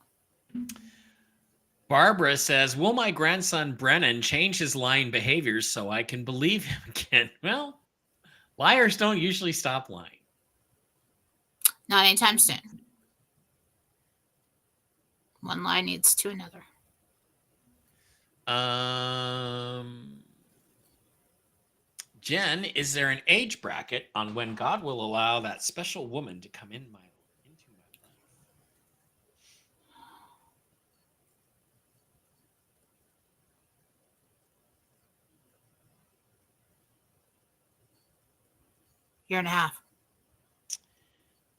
Barbara says, will my grandson Brennan change his lying behaviors so I can believe him again? Well, liars don't usually stop lying. Not anytime soon. One lie leads to another. Jen, is there an age bracket on when God will allow that special woman to come into my life? Year and a half.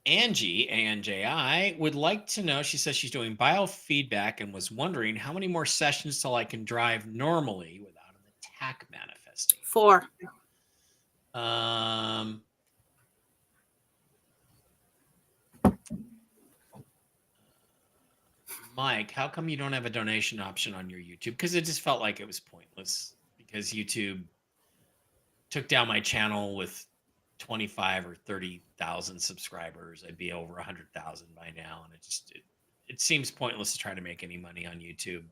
Angie, ANJI, would like to know, she says she's doing biofeedback and was wondering how many more sessions till I can drive normally without an attack manifesting. 4. Mike, how come you don't have a donation option on your YouTube? Because it just felt like it was pointless because YouTube took down my channel with 25 or 30,000 subscribers. I'd be over 100,000 by now, and it seems pointless to try to make any money on YouTube.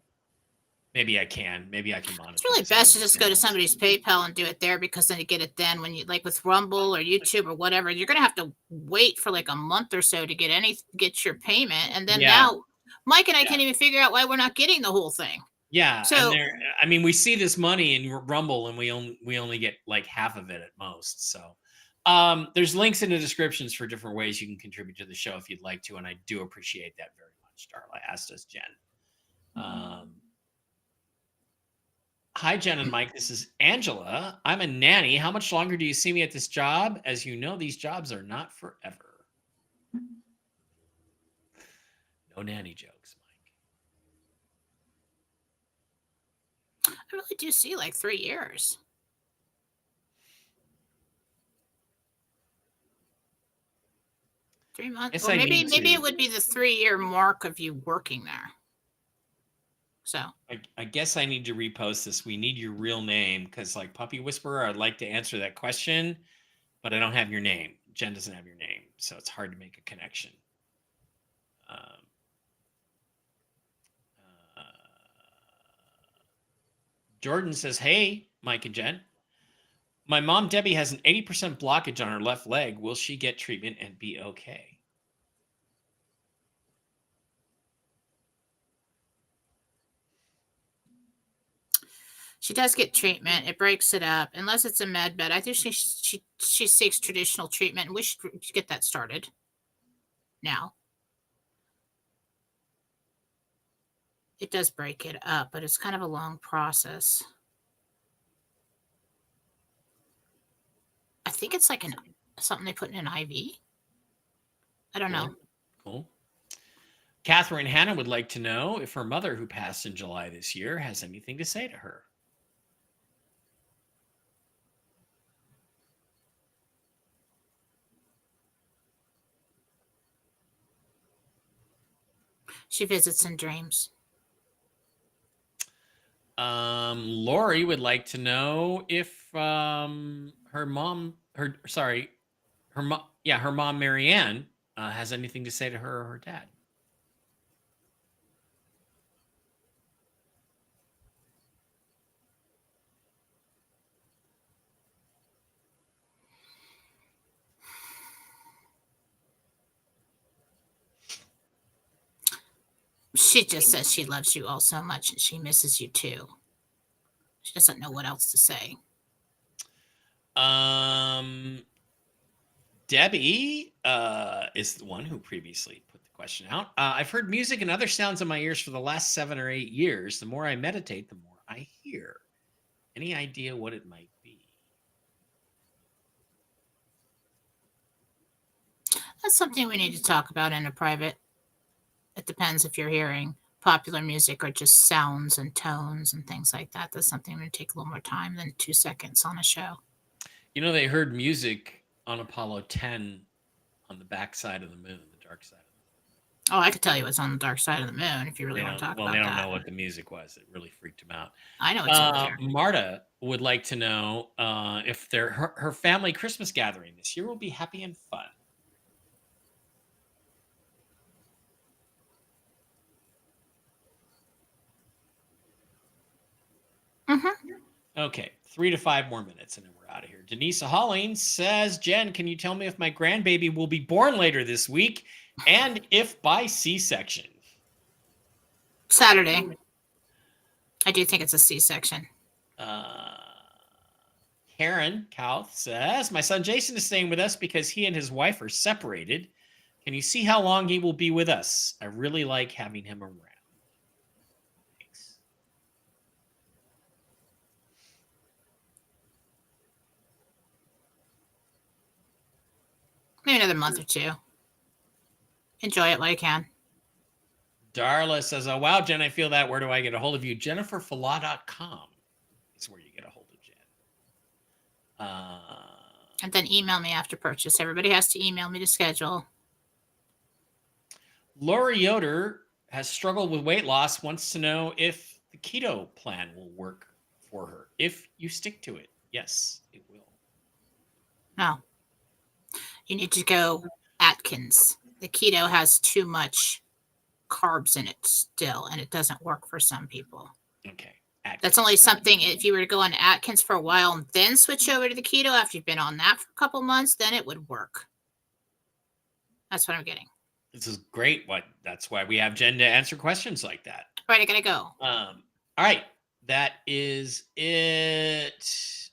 Maybe I can monetize. It's really best to just go to somebody's PayPal and do it there, because then you get it then. When you, like with Rumble or YouTube or whatever, you're gonna have to wait for like a month or so to get your payment, and then now Mike and I can't even figure out why we're not getting the whole thing. Yeah, so I mean, we see this money in Rumble, and we only get like half of it at most. So there's links in the descriptions for different ways you can contribute to the show if you'd like to, and I do appreciate that very much. Darla asked us, Jen. Hi, Jen and Mike. This is Angela. I'm a nanny. How much longer do you see me at this job? As you know, these jobs are not forever. No nanny jokes, Mike. I really do see like 3 years. 3 months. Or maybe it would be the 3-year mark of you working there. So I guess I need to repost this. We need your real name, because like Puppy Whisperer, I'd like to answer that question, but I don't have your name. Jen doesn't have your name, so it's hard to make a connection. Jordan says, hey, Mike and Jen. My mom, Debbie, has an 80% blockage on her left leg. Will she get treatment and be okay? She does get treatment. It breaks it up. Unless it's a med bed. I think she seeks traditional treatment, and we should get that started now. It does break it up, but it's kind of a long process. I think it's like something they put in an IV. I don't know. Cool. Catherine Hannah would like to know if her mother, who passed in July this year, has anything to say to her. She visits in dreams. Lori would like to know if her mom, Marianne, has anything to say to her or her dad. She just says she loves you all so much and she misses you too. She doesn't know what else to say. Debbie is the one who previously put the question out. I've heard music and other sounds in my ears for the last 7 or 8 years. The more I meditate, the more I hear. Any idea what it might be? That's something we need to talk about in a private. It depends if you're hearing popular music or just sounds and tones and things like that. That's something that would take a little more time than 2 seconds on a show. You know, they heard music on Apollo 10 on the backside of the moon, the dark side of the moon. Oh, I could tell you what's on the dark side of the moon if you really want to talk about that. Well, they don't know what the music was. It really freaked them out. I know it's Marta would like to know if her family Christmas gathering this year will be happy and fun. Okay, 3 to 5 more minutes and then we're out of here. Denise Holling says, Jen, can you tell me if my grandbaby will be born later this week and if by C-section? Saturday. I do think it's a C-section. Karen Kauth says, my son Jason is staying with us because he and his wife are separated. Can you see how long he will be with us? I really like having him around. Maybe another month or 2. Enjoy it while you can. Darla says, oh, wow, Jen, I feel that. Where do I get a hold of you? JenniferFala.com is where you get a hold of Jen. And then email me after purchase. Everybody has to email me to schedule. Lori Yoder has struggled with weight loss, wants to know if the keto plan will work for her. If you stick to it, yes, it will. No. You need to go Atkins. The keto has too much carbs in it still, and it doesn't work for some people. Okay. Atkins. That's only something, if you were to go on Atkins for a while and then switch over to the keto after you've been on that for a couple months, then it would work. That's what I'm getting. This is great. That's why we have Jen to answer questions like that. All right, I gotta go. All right. That is it.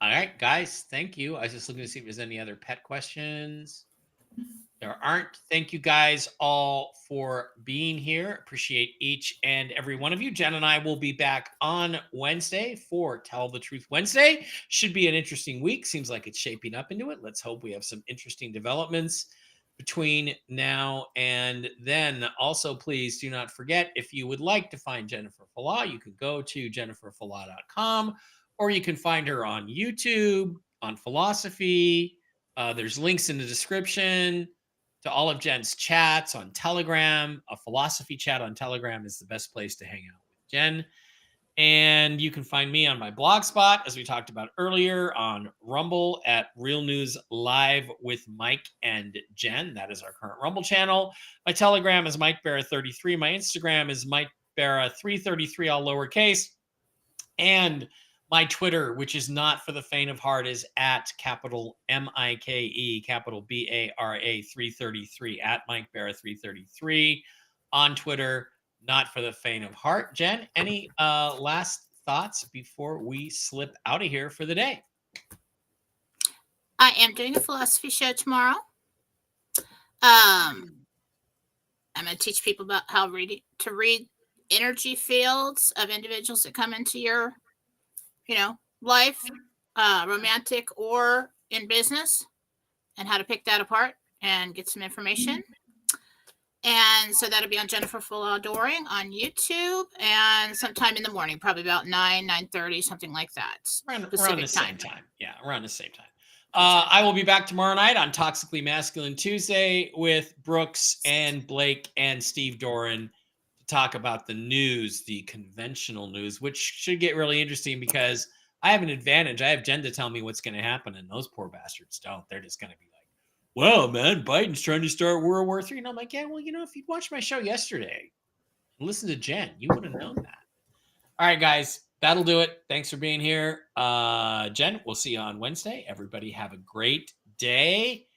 All right, guys, thank you. I was just looking to see if there's any other pet questions. There aren't. Thank you guys all for being here. Appreciate each and every one of you. Jen and I will be back on Wednesday for Tell the Truth Wednesday. Should be an interesting week. Seems like it's shaping up into it. Let's hope we have some interesting developments between now and then. Also, please do not forget, if you would like to find Jennifer Fala, you can go to jenniferfala.com, or you can find her on YouTube, on Philosophy. There's links in the description to all of Jen's chats on Telegram. A philosophy chat on Telegram is the best place to hang out with Jen. And you can find me on my blog spot, as we talked about earlier, on Rumble at Real News Live with Mike and Jen. That is our current Rumble channel. My Telegram is MikeBarra33. My Instagram is MikeBarra333, all lowercase. And my Twitter, which is not for the faint of heart, is at capital MIKE, capital BARA 333, at MikeBarra333 on Twitter. not for the faint of heart. Jen, any last thoughts before we slip out of here for the day? I am doing a philosophy show tomorrow. I'm going to teach people about how to read energy fields of individuals that come into your, life, romantic or in business, and how to pick that apart and get some information. And so that'll be on Jennifer Full Adoring on YouTube, and sometime in the morning, probably about 9:30, something like that. Around the same time. Yeah, around the same time. I will be back tomorrow night on Toxically Masculine Tuesday with Brooks and Blake and Steve Doran to talk about the news, the conventional news, which should get really interesting because I have an advantage. I have Jen to tell me what's going to happen, and those poor bastards don't. They're just going to be like, well, man, Biden's trying to start World War III. And I'm like, yeah, well, if you'd watched my show yesterday and listened to Jen, you would have known that. All right, guys, that'll do it. Thanks for being here. Jen, we'll see you on Wednesday. Everybody have a great day.